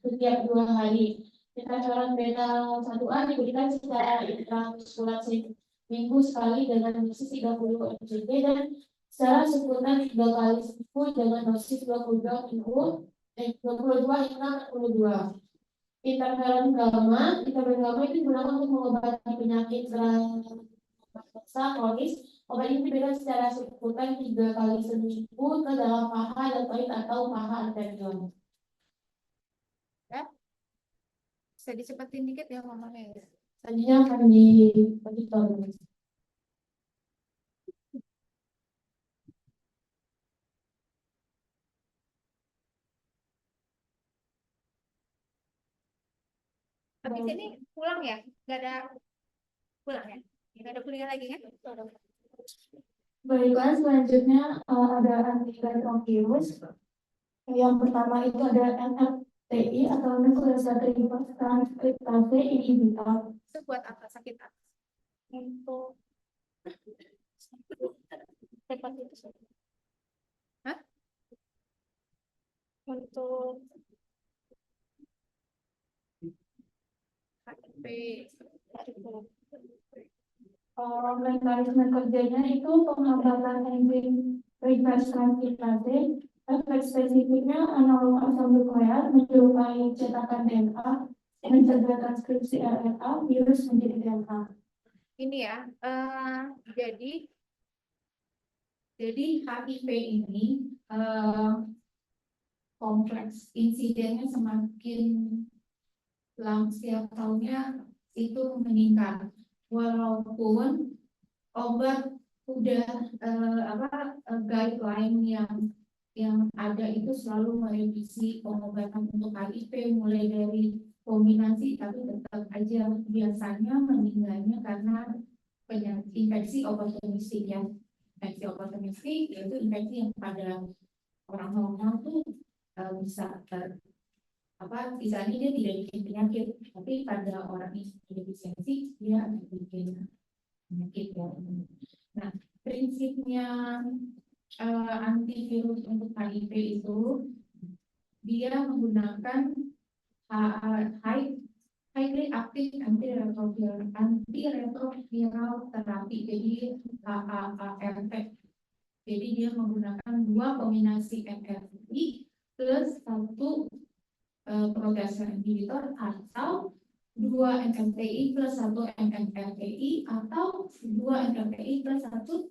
setiap 2 hari. Interferon beta 1A diberikan secara intramuskular seminggu sekali dengan dosis 30 mg dan secara sebutan 3 kali seminggu dengan dosis 22 hingga 42. Interferon gamma itu digunakan untuk mengobati penyakit kronis. Obat ini diberikan secara sebutan 3 kali seminggu ke dalam paha deltoid atau paha anterior. Ya, bisa dicepetin dikit ya ngomongnya. Selanjutnya akan diperhitungkan. Habis ini pulang ya? Nggak ada pulang ya? Nggak ada kuliah lagi kan? Baiklah, selanjutnya ada antiretrovirus. Yang pertama itu ada NRTI atau nucleoside transkriptase inhibitor. Itu buat apa? Sakit apa? Untuk hepatitis. Hah? Untuk mekanisme kerjanya itu penghambatan enzim reverse transkriptase. Efek spesifiknya analog asam nukleat menyerupai cetakan DNA, mencegah transkripsi RNA virus menjadi DNA. Ini ya, jadi HIV ini kompleks, insidennya semakin setiap tahunnya itu meningkat. Walaupun obat udah guideline yang ada itu selalu merevisi pengobatan untuk HIV mulai dari kombinasi, tapi tetap aja biasanya meninggalnya karena infeksi oportunistik ya. Infeksi oportunistik yaitu infeksi yang pada orang normal tuh bisa misalnya dia tidak bikin penyakit, tapi pada orang yang defisiensi dia akan bikin penyakit ya. Nah, prinsipnya antivirus untuk HIV itu dia menggunakan highly active antiretroviral terapi, jadi HAART. Jadi dia menggunakan 2 kombinasi MRI plus 1 protease inhibitor atau 2 MMTI plus 1 MMRTI atau 2 MMTI plus 1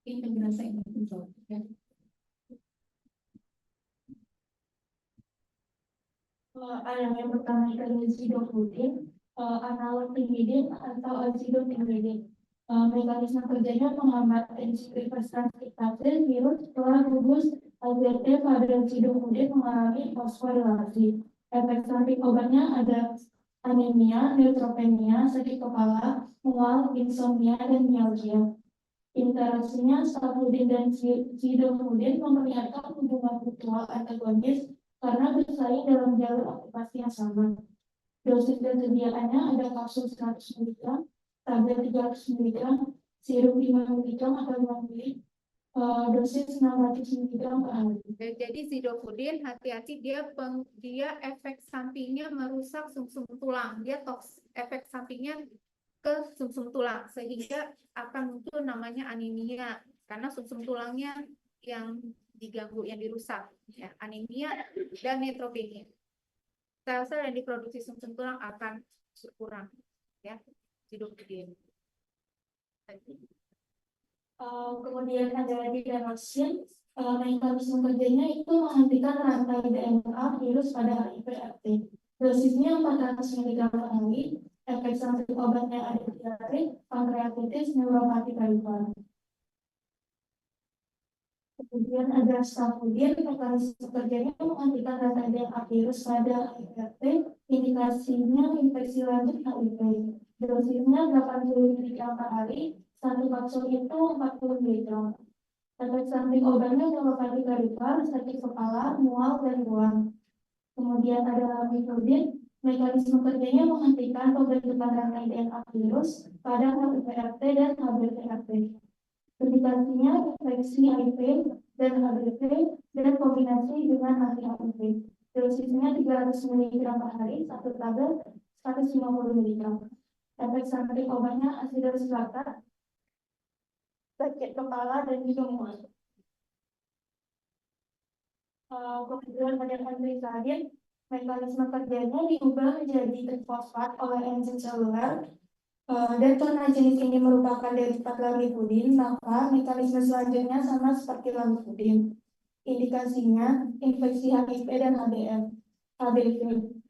integrasi inhibitor. Ya. Yang pertama itu adalah zidofudin, analog timidin atau azidotimidin. Mekanisme kerjanya menghambat enzim reverse transkriptase virus setelah gugus AZT pada zidofudin mengalami fosforilasi. Efek samping obatnya ada anemia, neutropenia, sakit kepala, mual, insomnia, dan mialgia. Interaksinya stafudin dan zidofudin memperlihatkan hubungan mutual antagonis karena bersaing dalam jalur aktivasi yang sama. Dosis dan sediaannya ada kapsul 100 mg, tablet 300 mg, sirup 5 mg atau 5 ml, dosis 600 mg per hari. Jadi zidofudin hati-hati dia efek sampingnya merusak sumsum tulang. Dia efek sampingnya ke sumsum tulang sehingga akan muncul namanya anemia karena sumsum tulangnya yang diganggu, yang dirusak ya, anemia dan neutropenia. Sel-sel yang diproduksi sumsum tulang akan berkurang ya, zidofudin. Kemudian ada didarosin, mekanisme kerjanya itu menghentikan rantai DNA virus pada HIV/AIDS. Dosisnya 400 mg per hari. Efek samping obatnya ada diare, pankreatitis, neuropati peripheral. Kemudian ada stafudin, mekanisme kerjanya menghentikan rantai DNA virus pada HIV/AIDS. Indikasinya infeksi lanjut HIV. Dosisnya 80 mg per hari. 1 kapsul itu 40 mg. Efek samping obatnya neuropati peripheral, sakit kepala, mual, dan ruam. Kemudian ada lamivudin. Mekanisme kerjanya menghentikan pembentukan rantai DNA virus pada HIV/AIDS dan HBV/AIDS. Indikasinya infeksi HIV dan HBV dan kombinasi dengan anti-HIV. Dosisnya 300 mg per hari, 1 tablet 150 mg. Efek samping obatnya asidus lactat, sakit kepala, dan juga mual. Kemudian ada antrisadin. Mekanisme kerjanya diubah menjadi trifosfat oleh enzim seluler, dan karena jenis ini merupakan derivat lamivudin, maka mekanisme selanjutnya sama seperti lamivudin. Indikasinya infeksi HIV dan HBV.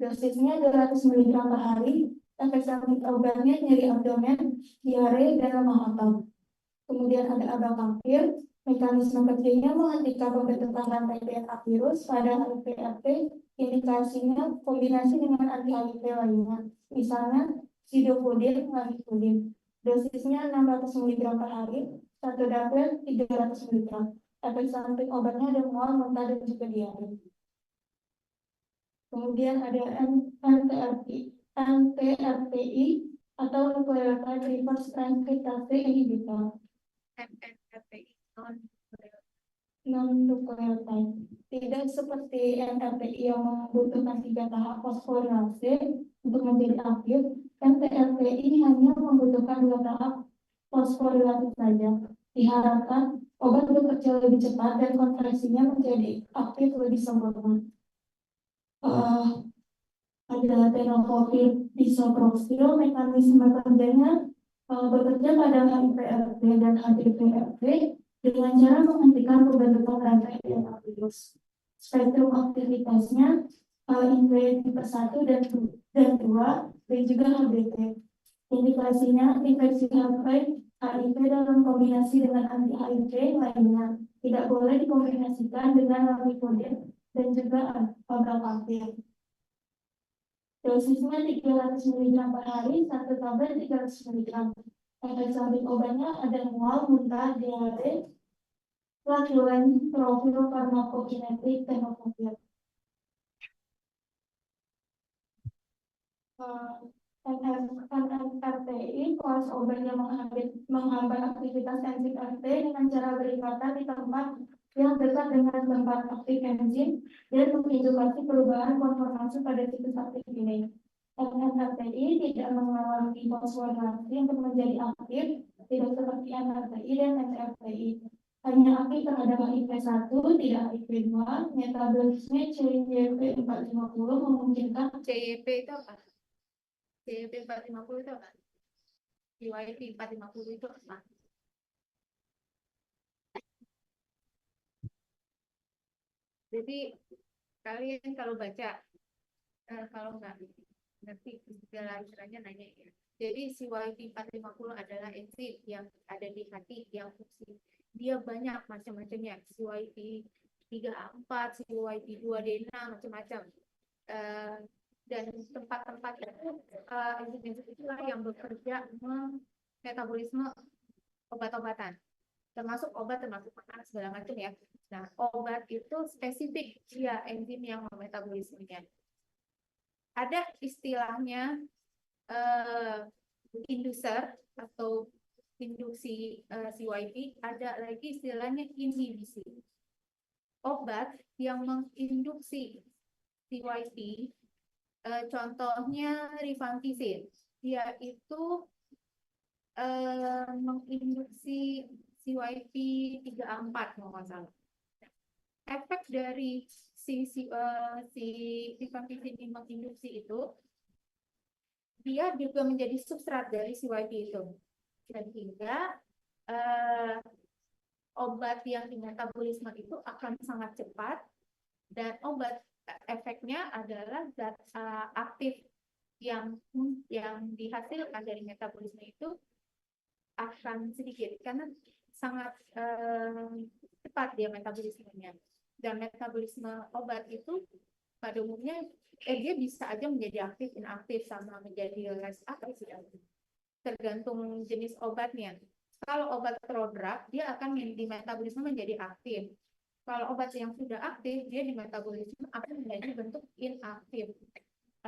Dosisnya 200 mg per hari. Efek samping obatnya nyeri abdomen, diare, dan lemah otot. Kemudian ada abacavir. Mekanisme kerjanya menghentikan pembentukan rantai DNA virus pada HIV/AIDS. Indikasinya kombinasi dengan anti-HIV lainnya, misalnya zidofudin, lamivudin. Dosisnya 600 mg per hari, 1 tablet 300 mg. Efek samping obatnya ada mual, muntah, dan juga diare. Kemudian ada NTRTI atau nucleotide reverse transcriptase inhibitor. NTRTI non-nucleotide. Tidak seperti NRTI yang membutuhkan 3 tahap fosforilase untuk menjadi aktif, NTRTI hanya membutuhkan 2 tahap fosforilase saja. Diharapkan obat bekerja lebih cepat dan konversinya menjadi aktif lebih sempurna. Ada tenofovir disoprofil. Mekanisme kerjanya bekerja pada HIV/AIDS dan HBV/AIDS dengan cara menghentikan pembentukan rantai DNA virus. Spektrum aktivitasnya infeksi tipe 1 dan 2 dan juga HBV. Indikasinya infeksi HIV HIV dalam kombinasi dengan anti-HIV lainnya. Tidak boleh dikombinasikan dengan lamivudin dan juga favipiravir. Dosisnya 300 mg per hari, satu tablet 300 mg. Efek samping obatnya ada mual, muntah, diare, flatulen, profil farmakokinetik, tenofovir. NFRTI, kelas obat yang menghambat aktivitas enzim RT dengan cara berikatan di tempat yang dekat dengan tempat aktif enzim dan mengindikasi perubahan konformasi pada situs aktif ini. NFRTI tidak mengalami fosforilasi untuk menjadi aktif, tidak seperti NRTI dan SRTI. Hanya aktif terhadap HIV1, tidak HIV2, metabolisme CYP450 memungkinkan CYP itu apa? CYP 450 itu apa? CYP 450 itu apa? Jadi kalian kalau baca, kalau nggak ngerti istilah istilahnya nanya ya. Jadi CYP 450 adalah enzim yang ada di hati yang fungsi. Dia banyak macam-macamnya. CYP 34, CYP 2D6, macam-macam. Dan tempat-tempat itu enzim-enzim itulah yang bekerja metabolisme obat-obatan, termasuk obat, termasuk makanan segala macam ya. Nah, obat itu spesifik dia enzim yang memetabolismenya. Ada istilahnya inducer atau induksi CYP, ada lagi istilahnya inhibisi. Obat yang menginduksi CYP, contohnya rifampicin, dia itu menginduksi CYP 34 kalau nggak salah. Efek dari si rifampicin ini menginduksi itu, dia juga menjadi substrat dari CYP itu, sehingga obat yang di metabolisme itu akan sangat cepat, dan obat efeknya adalah zat aktif yang dihasilkan dari metabolisme itu akan sedikit karena sangat cepat dia metabolismenya. Dan metabolisme obat itu pada umumnya dia bisa aja menjadi aktif, inaktif, sama menjadi less aktif, tergantung jenis obatnya. Kalau obat prodrug, dia akan di metabolisme menjadi aktif. Kalau obat yang sudah aktif, dia di metabolisme akan menjadi bentuk inaktif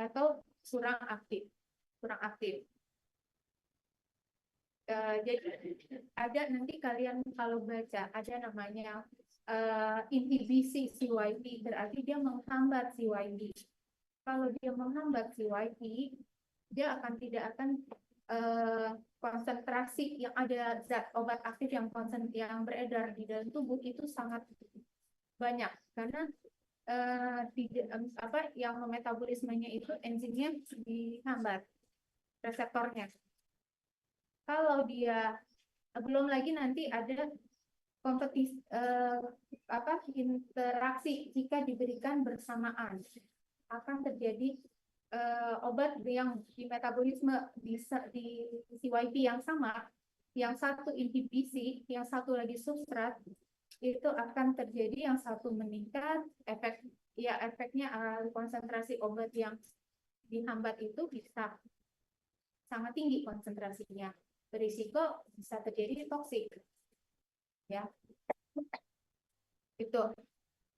atau kurang aktif. Jadi ada nanti kalian kalau baca ada namanya inhibisi CYP, berarti dia menghambat CYP. Kalau dia menghambat CYP, dia tidak akan konsentrasi yang ada zat obat aktif yang beredar di dalam tubuh itu sangat banyak, karena yang metabolismenya itu enzimnya dihambat reseptornya. Kalau dia belum lagi nanti ada kompetisi interaksi jika diberikan bersamaan, akan terjadi obat yang di metabolisme di CYP yang sama, yang satu inhibisi, yang satu lagi substrat, itu akan terjadi yang satu meningkat, efeknya konsentrasi obat yang dihambat itu bisa sangat tinggi konsentrasinya, berisiko bisa terjadi toksik, ya. Itu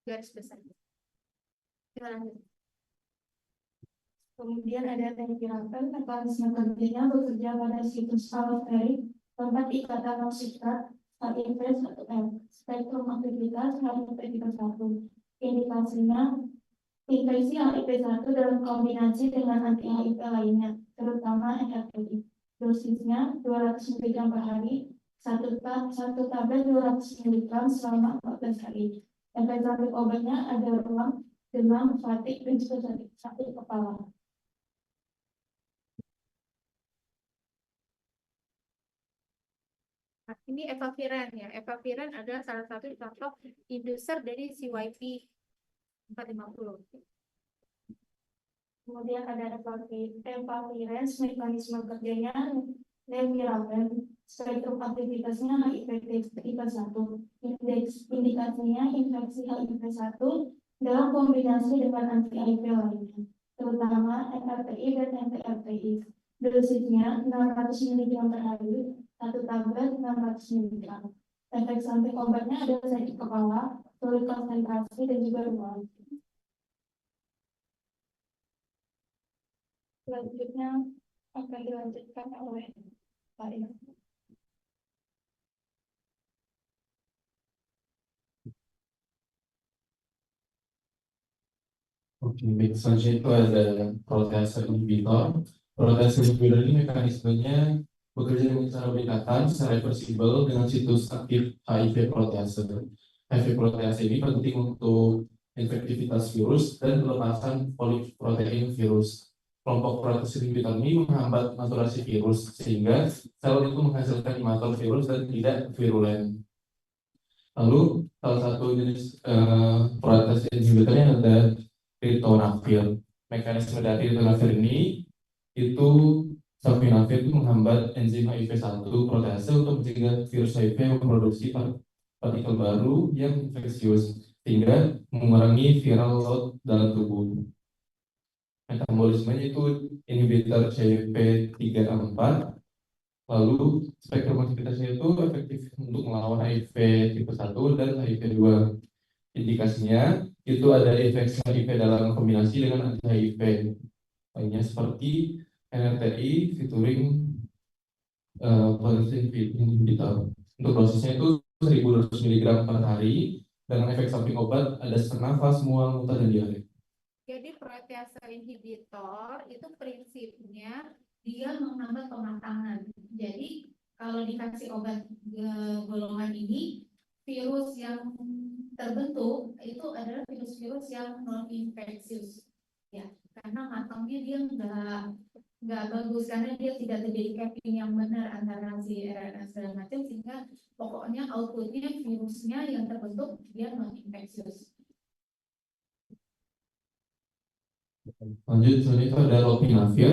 garis besar. Kita lanjut. Kemudian ada tempiramen, mekanisme kerjanya bekerja pada situs allosterik, tempat ikatan substrat, HIV 1M, spektrum aktivitas HIV 1. Indikasinya, infeksi HIV1 dalam kombinasi dengan anti-HIV lainnya, terutama NRTI. Dosisnya 200 mg per hari, satu tablet 200 mg selama 14 hari. Efek samping obatnya ada ruam, demam, fatigue, dan sakit kepala. Nah, ini efavirenz ya. Efavirenz adalah salah satu contoh inducer dari CYP 450. Kemudian ada efavirenz, mekanisme kerjanya tempiramen. spektrum aktivitasnya HIV tipe 1, indikasinya infeksi HIV-1 dalam kombinasi dengan anti-HIV lainnya, terutama MRTI dan MPRTI. Dosisnya 600 mg per hari, 1 tablet 600 mg. Efek samping obatnya ada sakit kepala, sulit konsentrasi, dan juga ruam. Selanjutnya akan dilanjutkan oleh Pak Iman. Oke, baik. Selanjutnya itu ada protease inhibitor. Protease inhibitor ini mekanismenya bekerja dengan cara berdekatan secara reversibel dengan situs aktif HIV protease. HIV protease ini penting untuk infektivitas virus dan pelepasan poliprotein virus. Kelompok protease inhibitor ini menghambat maturasi virus sehingga sel itu menghasilkan imator virus dan tidak virulen. Lalu salah satu jenis protease inhibitornya ada ritonavir. Mekanisme dari ritonavir ini itu sapinavir itu menghambat enzim HIV1 protease untuk mencegah virus HIV memproduksi partikel baru yang infeksius sehingga mengurangi viral load dalam tubuh. Metabolismenya itu inhibitor CYP3A4. Lalu spektrum aktivitasnya itu efektif untuk melawan HIV tipe 1 dan HIV 2. Indikasinya itu ada infeksi HIV dalam kombinasi dengan anti-HIV lainnya seperti NRTI featuring potensi inhibitor. Untuk dosisnya itu 1200 mg per hari dengan efek samping obat ada sesak nafas, mual, muntah, dan diare. Jadi protease inhibitor itu prinsipnya dia menghambat pematangan. Jadi kalau dikasih obat golongan ini, virus yang terbentuk itu adalah virus-virus yang non infeksius, ya, karena matangnya dia nggak bagus karena dia tidak terjadi capping yang benar antara si RNA segala macam, sehingga pokoknya outputnya virusnya yang terbentuk dia non infeksius. Lanjut, selanjutnya itu ada lopinavir.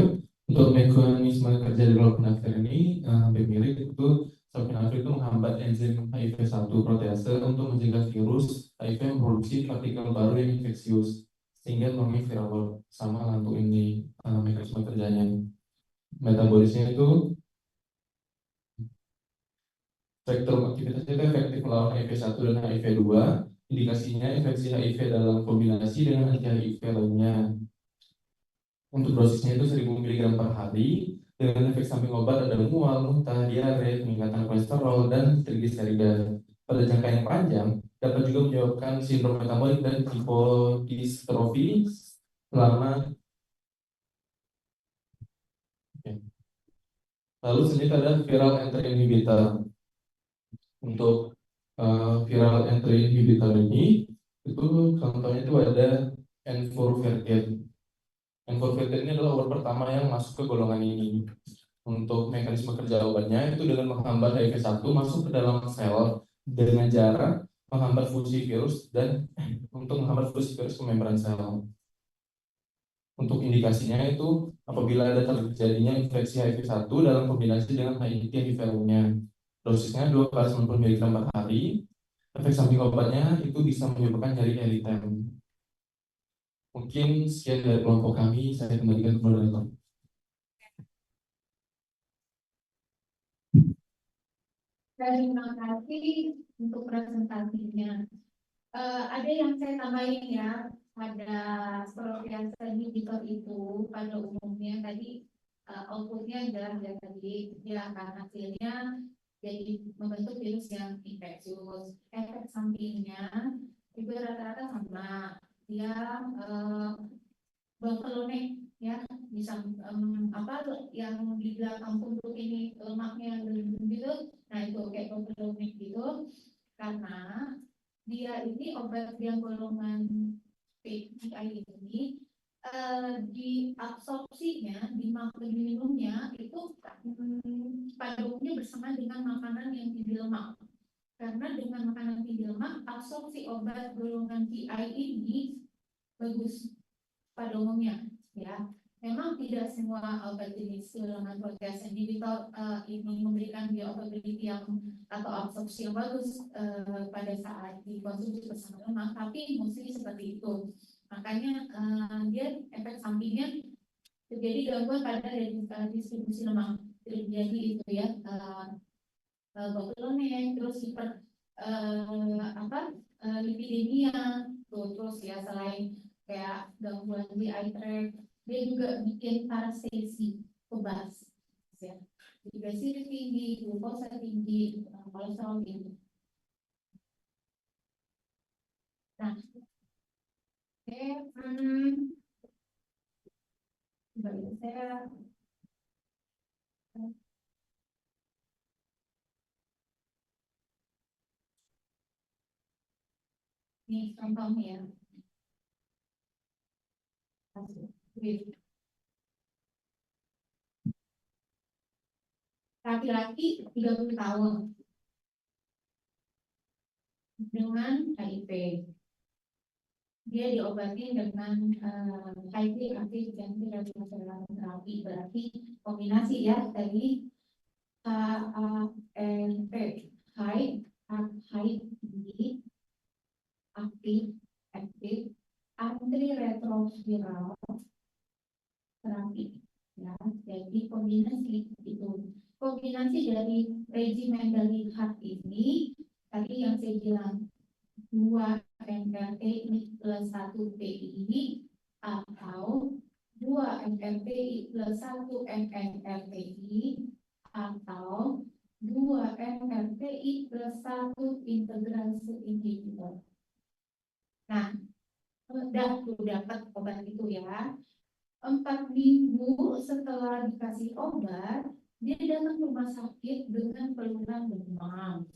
Untuk mekanisme kerja dari lopinavir ini hampir mirip. Itu lopinavir itu menghambat enzim HIV1 protease untuk mencegah virus HIV memproduksi partikel baru yang infeksius sehingga mengurangi viral load. Sama lah untuk ini mekanisme kerjanya. Metabolisnya itu spektrum aktivitasnya itu efektif melawan HIV1 dan HIV2. Indikasinya infeksi HIV dalam kombinasi dengan anti-HIV lainnya. Untuk dosisnya itu 1000 mg per hari dengan efek samping obat ada mual, muntah, diare, peningkatan kolesterol, dan trigliserida. Pada jangka yang panjang dapat juga menyebabkan sindrom metabolik dan lipodystrofi selama. Lalu selanjutnya ada viral entry inhibitor. Untuk viral entry inhibitor ini itu contohnya itu ada enforvertin. Enforvertin ini adalah obat pertama yang masuk ke golongan ini. Untuk mekanisme kerja obatnya itu dengan menghambat HIV1 masuk ke dalam sel dengan cara menghambat fungsi virus dan untuk menghambat fungsi virus ke membran sel. Untuk indikasinya itu apabila ada terjadinya infeksi HIV1 dalam kombinasi dengan HIV lainnya. Dosisnya 2 kali 90 mg per hari. Efek samping obatnya itu bisa menyebabkan nyeri eritem. Mungkin sekian dari kelompok kami, saya kembalikan ke moderator. Terima kasih untuk presentasinya. Ada yang saya tambahin ya, pada protease inhibitor itu pada umumnya tadi outputnya jelas ya tadi dia akan hasilnya jadi membentuk virus yang infeksius. Efek sampingnya itu rata-rata sama, dia bottleneck ya, bisa apa yang di belakang puntuk ini lemaknya gitu, nah itu kayak bottleneck gitu, karena dia ini obat yang golongan PPI ini diabsorpsinya, diminumnya itu pada umumnya bersama dengan makanan yang tinggi lemak. Karena dengan makanan tinggi lemak, absorpsi obat golongan PI ini bagus pada umumnya, ya. memang tidak semua obat jenis dengan protease inhibitor ini memberikan bioavailability yang atau absorpsi yang bagus pada saat dikonsumsi bersama lemak, tapi mostly seperti itu. Makanya dia efek sampingnya terjadi gangguan pada distribusi lemak, terjadi itu ya bottleneck, terus lipidemia, terus ya selain kayak gangguan GI tract, dia juga bikin parestesi, kebas, ya. Glikosida tinggi, glukosa tinggi, kolesterol tinggi. Nah, oke, saya ini contohnya ya. Laki-laki 30 tahun dengan HIV. Dia diobati dengan HIV aktif dan terapi, berarti kombinasi ya dari HANP, HIV aktif antiretroviral terapi ya. Jadi kombinasi dari regimen dari HAT ini tadi yang saya bilang 2 MRTI plus 1 PI atau 2 MRTI plus 1 MNRTI atau 2 MRTI plus 1 integrasi inhibitor. Nah, udah dapat obat itu ya. 4 minggu setelah dikasih obat, dia datang ke rumah sakit dengan keluhan demam,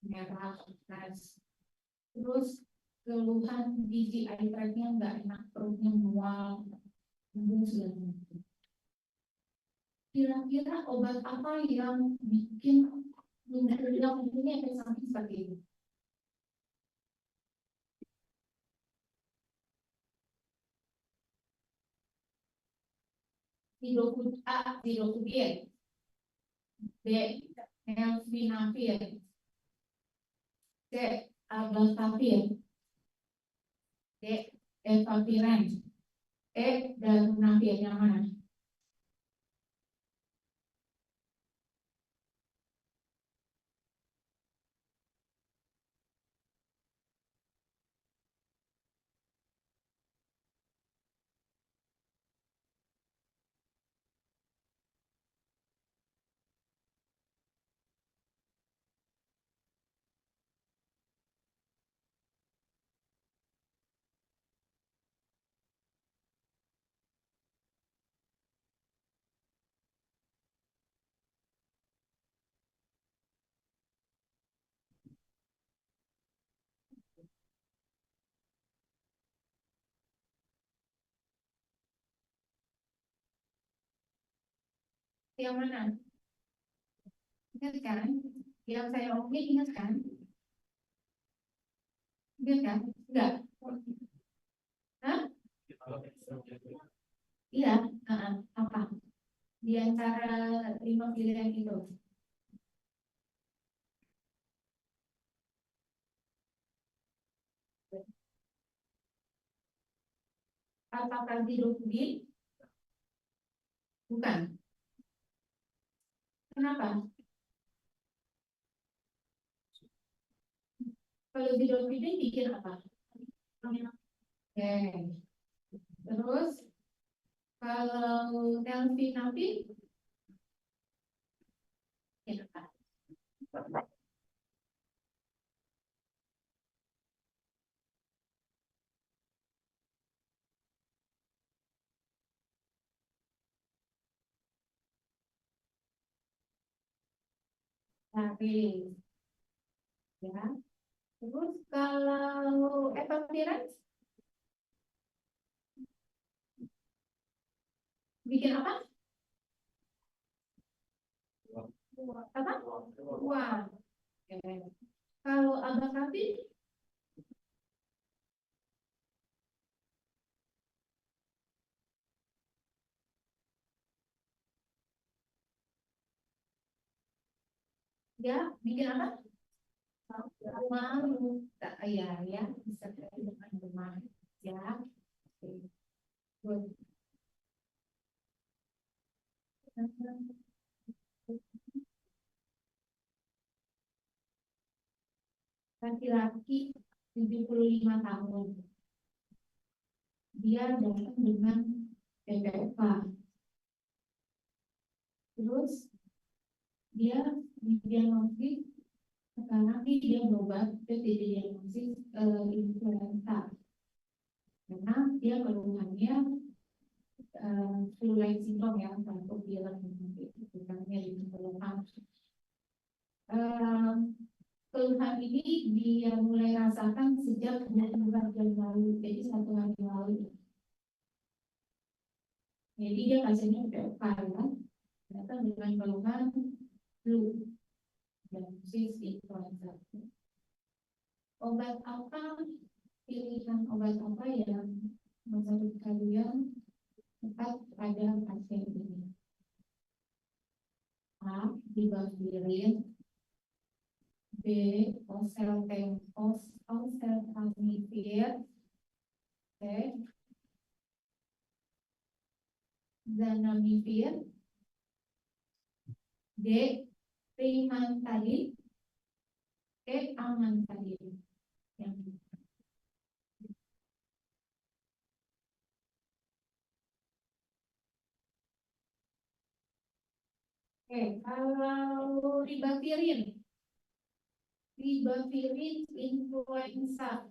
merah, panas, terus keluhan di GI tract-nya nggak enak, perutnya mual, lambung segala macam. Kira-kira obat apa yang bikin yang mempunyai efek samping seperti itu? Hidrokudien, B. Nelfinavir, C. Ablatavir, D. Efavirenz, E. Darunavir, yang mana? Yang mana? Ingat kan? Yang saya omongin ingat kan? Ingat kan? Enggak? Hah? Iya, apa? Di antara 5 pilihan itu. Apakah hidrokudin? Bukan. Kenapa? Kalau hidrokudin bikin apa? Oke. Terus kalau nelfinavir bikin apa? Tapi ya. Terus kalau efavirenz bikin apa? Apa? Wah. Oke. Kalau abacavir Ya, bikin apa? Malu. Ya, ya, bisa dengan rumah. Ya, oke. Good. Laki-laki 75 tahun. Dia datang dengan PPOK. Terus dia didiagnosis karena dia berobat terus didiagnosis influenza. Karena dia keluhannya flu-like syndrome ya, batuk pilek bukannya di keluhan. Keluhan ini dia mulai rasakan sejak 2 bulan yang lalu, jadi 1 hari lalu. Jadi dia pasiennya PPOK ya, datang dengan keluhan flu dan influenza. Obat apa, pilihan obat apa yang menurut kalian tepat pada pasien ini? A. Ribavirin, B. Oseltamivir, C. Zanamivir, D. Rimantadin, E. Amantadin. Yang kalau ribavirin influenza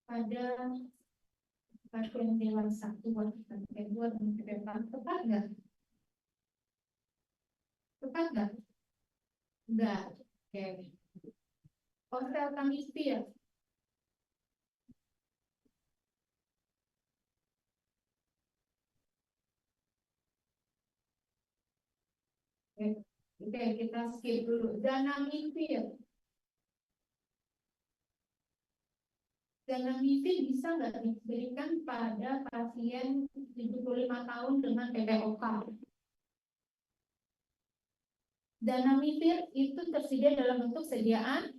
pada pasien dewasa 2 sampai 2 sampai 4 tepat nggak? Tepat nggak? Enggak. Oke. Oseltamivir. Oke, kita skip dulu. Zanamivir. Zanamivir bisa nggak diberikan pada pasien 75 tahun dengan PPOK? Zanamivir itu tersedia dalam bentuk sediaan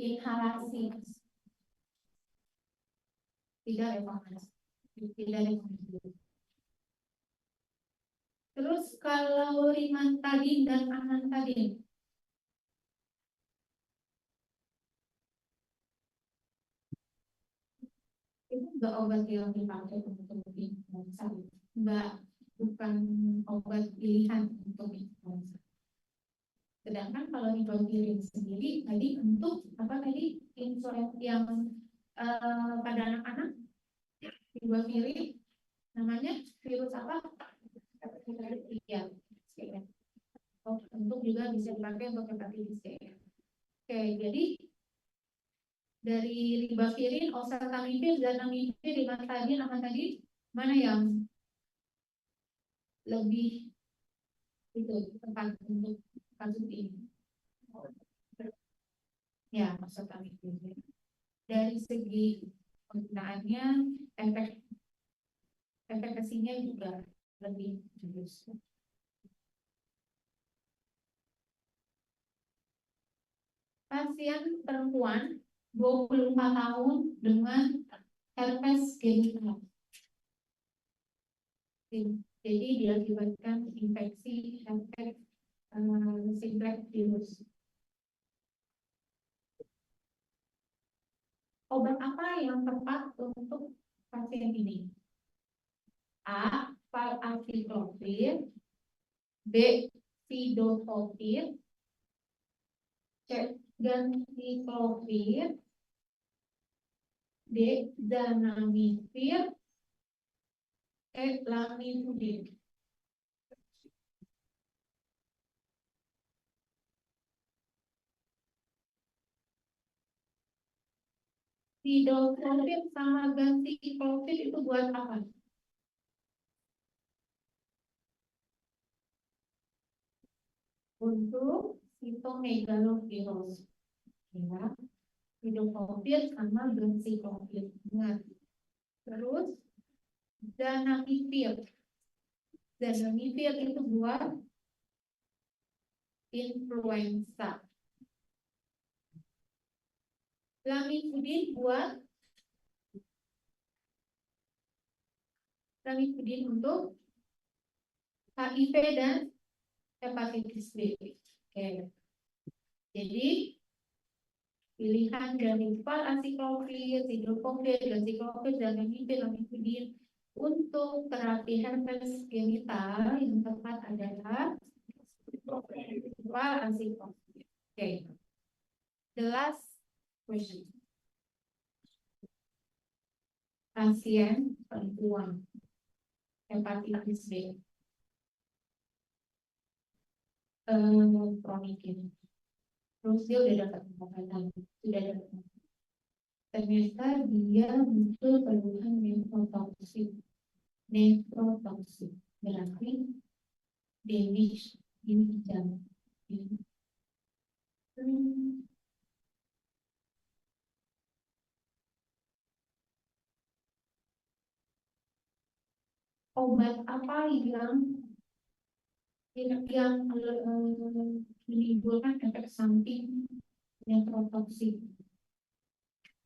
inhalasi. Tidak rekomendasi. Tidak rekomendasi. Terus kalau rimantadin dan amantadin, itu enggak obat yang dipakai untuk influenza, enggak, bukan obat pilihan untuk influenza. Sedangkan kalau ribavirin sendiri tadi untuk apa tadi influenza yang pada anak-anak, ribavirin namanya virus apa? Iya, untuk juga bisa dipakai untuk hepatitis C. Oke, jadi dari ribavirin, oseltamivir, zanamivir, rimantadin, amantadin, mana yang lebih itu tepat untuk kasus ini? Ya, oseltamivir. Dari segi penggunaannya, efekasinya juga lebih bagus. Pasien perempuan 24 tahun dengan herpes genital. Jadi diakibatkan infeksi herpes simplex virus. Obat apa yang tepat untuk pasien ini? A. Valaciclovir, B. Cidofovir, C. Ganciclovir, D. Zanamivir, E. Lamivudine. Cidofovir sama ganciclovir itu buat apa? Untuk sitomegalovirus. Ya, cidofovir sama ganciclovir. Ingat. Terus zanamivir. Zanamivir itu buat influenza. Lamivudin buat untuk HIV dan hepatitis B. Oke. Jadi pilihan dari valacyclovir, sidofovir, ganciclovir, dan lamivudin untuk terapi herpes genital yang tepat adalah valacyclovir. Oke. The last question. Pasien perempuan hepatitis B. Kronik ini. Terus dia udah dapat pengobatan, ternyata dia muncul keluhan nefrotoksik. Berarti damage di jantung. Obat apa yang menimbulkan efek samping nefrotoksik?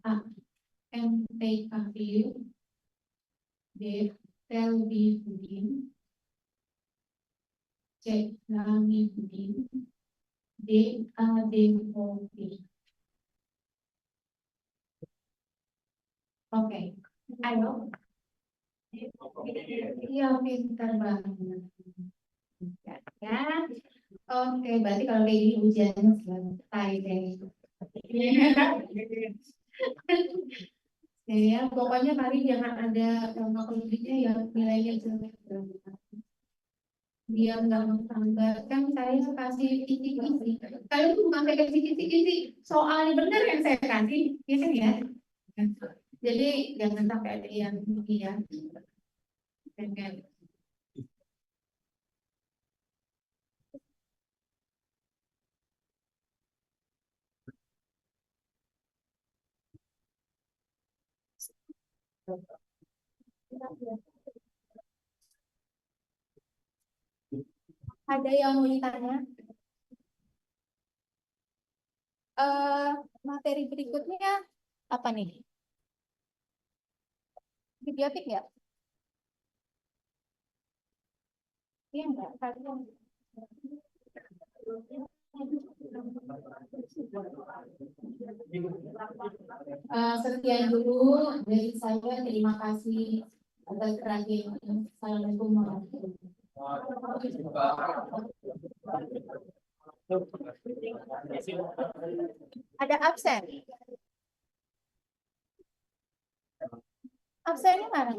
A. Entecavir, B. Telbifudin, C. Lamivudin, D. Adefovir. Oke, ayo. Iya, pintar banget. Ya. Oke, berarti kalau kayak gini ujiannya selesai deh. Ya, pokoknya kali jangan ada maklumnya yang nilainya jelek. Dia nggak menggambarkan, saya kasih kisi-kisi. Kalian tuh bukan kayak kisi-kisi, soalnya benar yang saya kasih, ya kan ya? Jadi jangan sampai ada yang ini ya. Ada yang mau ditanya? Materi berikutnya apa nih? Antibiotik ya? Iya enggak? Sekian dulu dari saya. Terima kasih atas perhatian. Assalamualaikum warahmatullahi wabarakatuh. Ada absen? Absennya mana?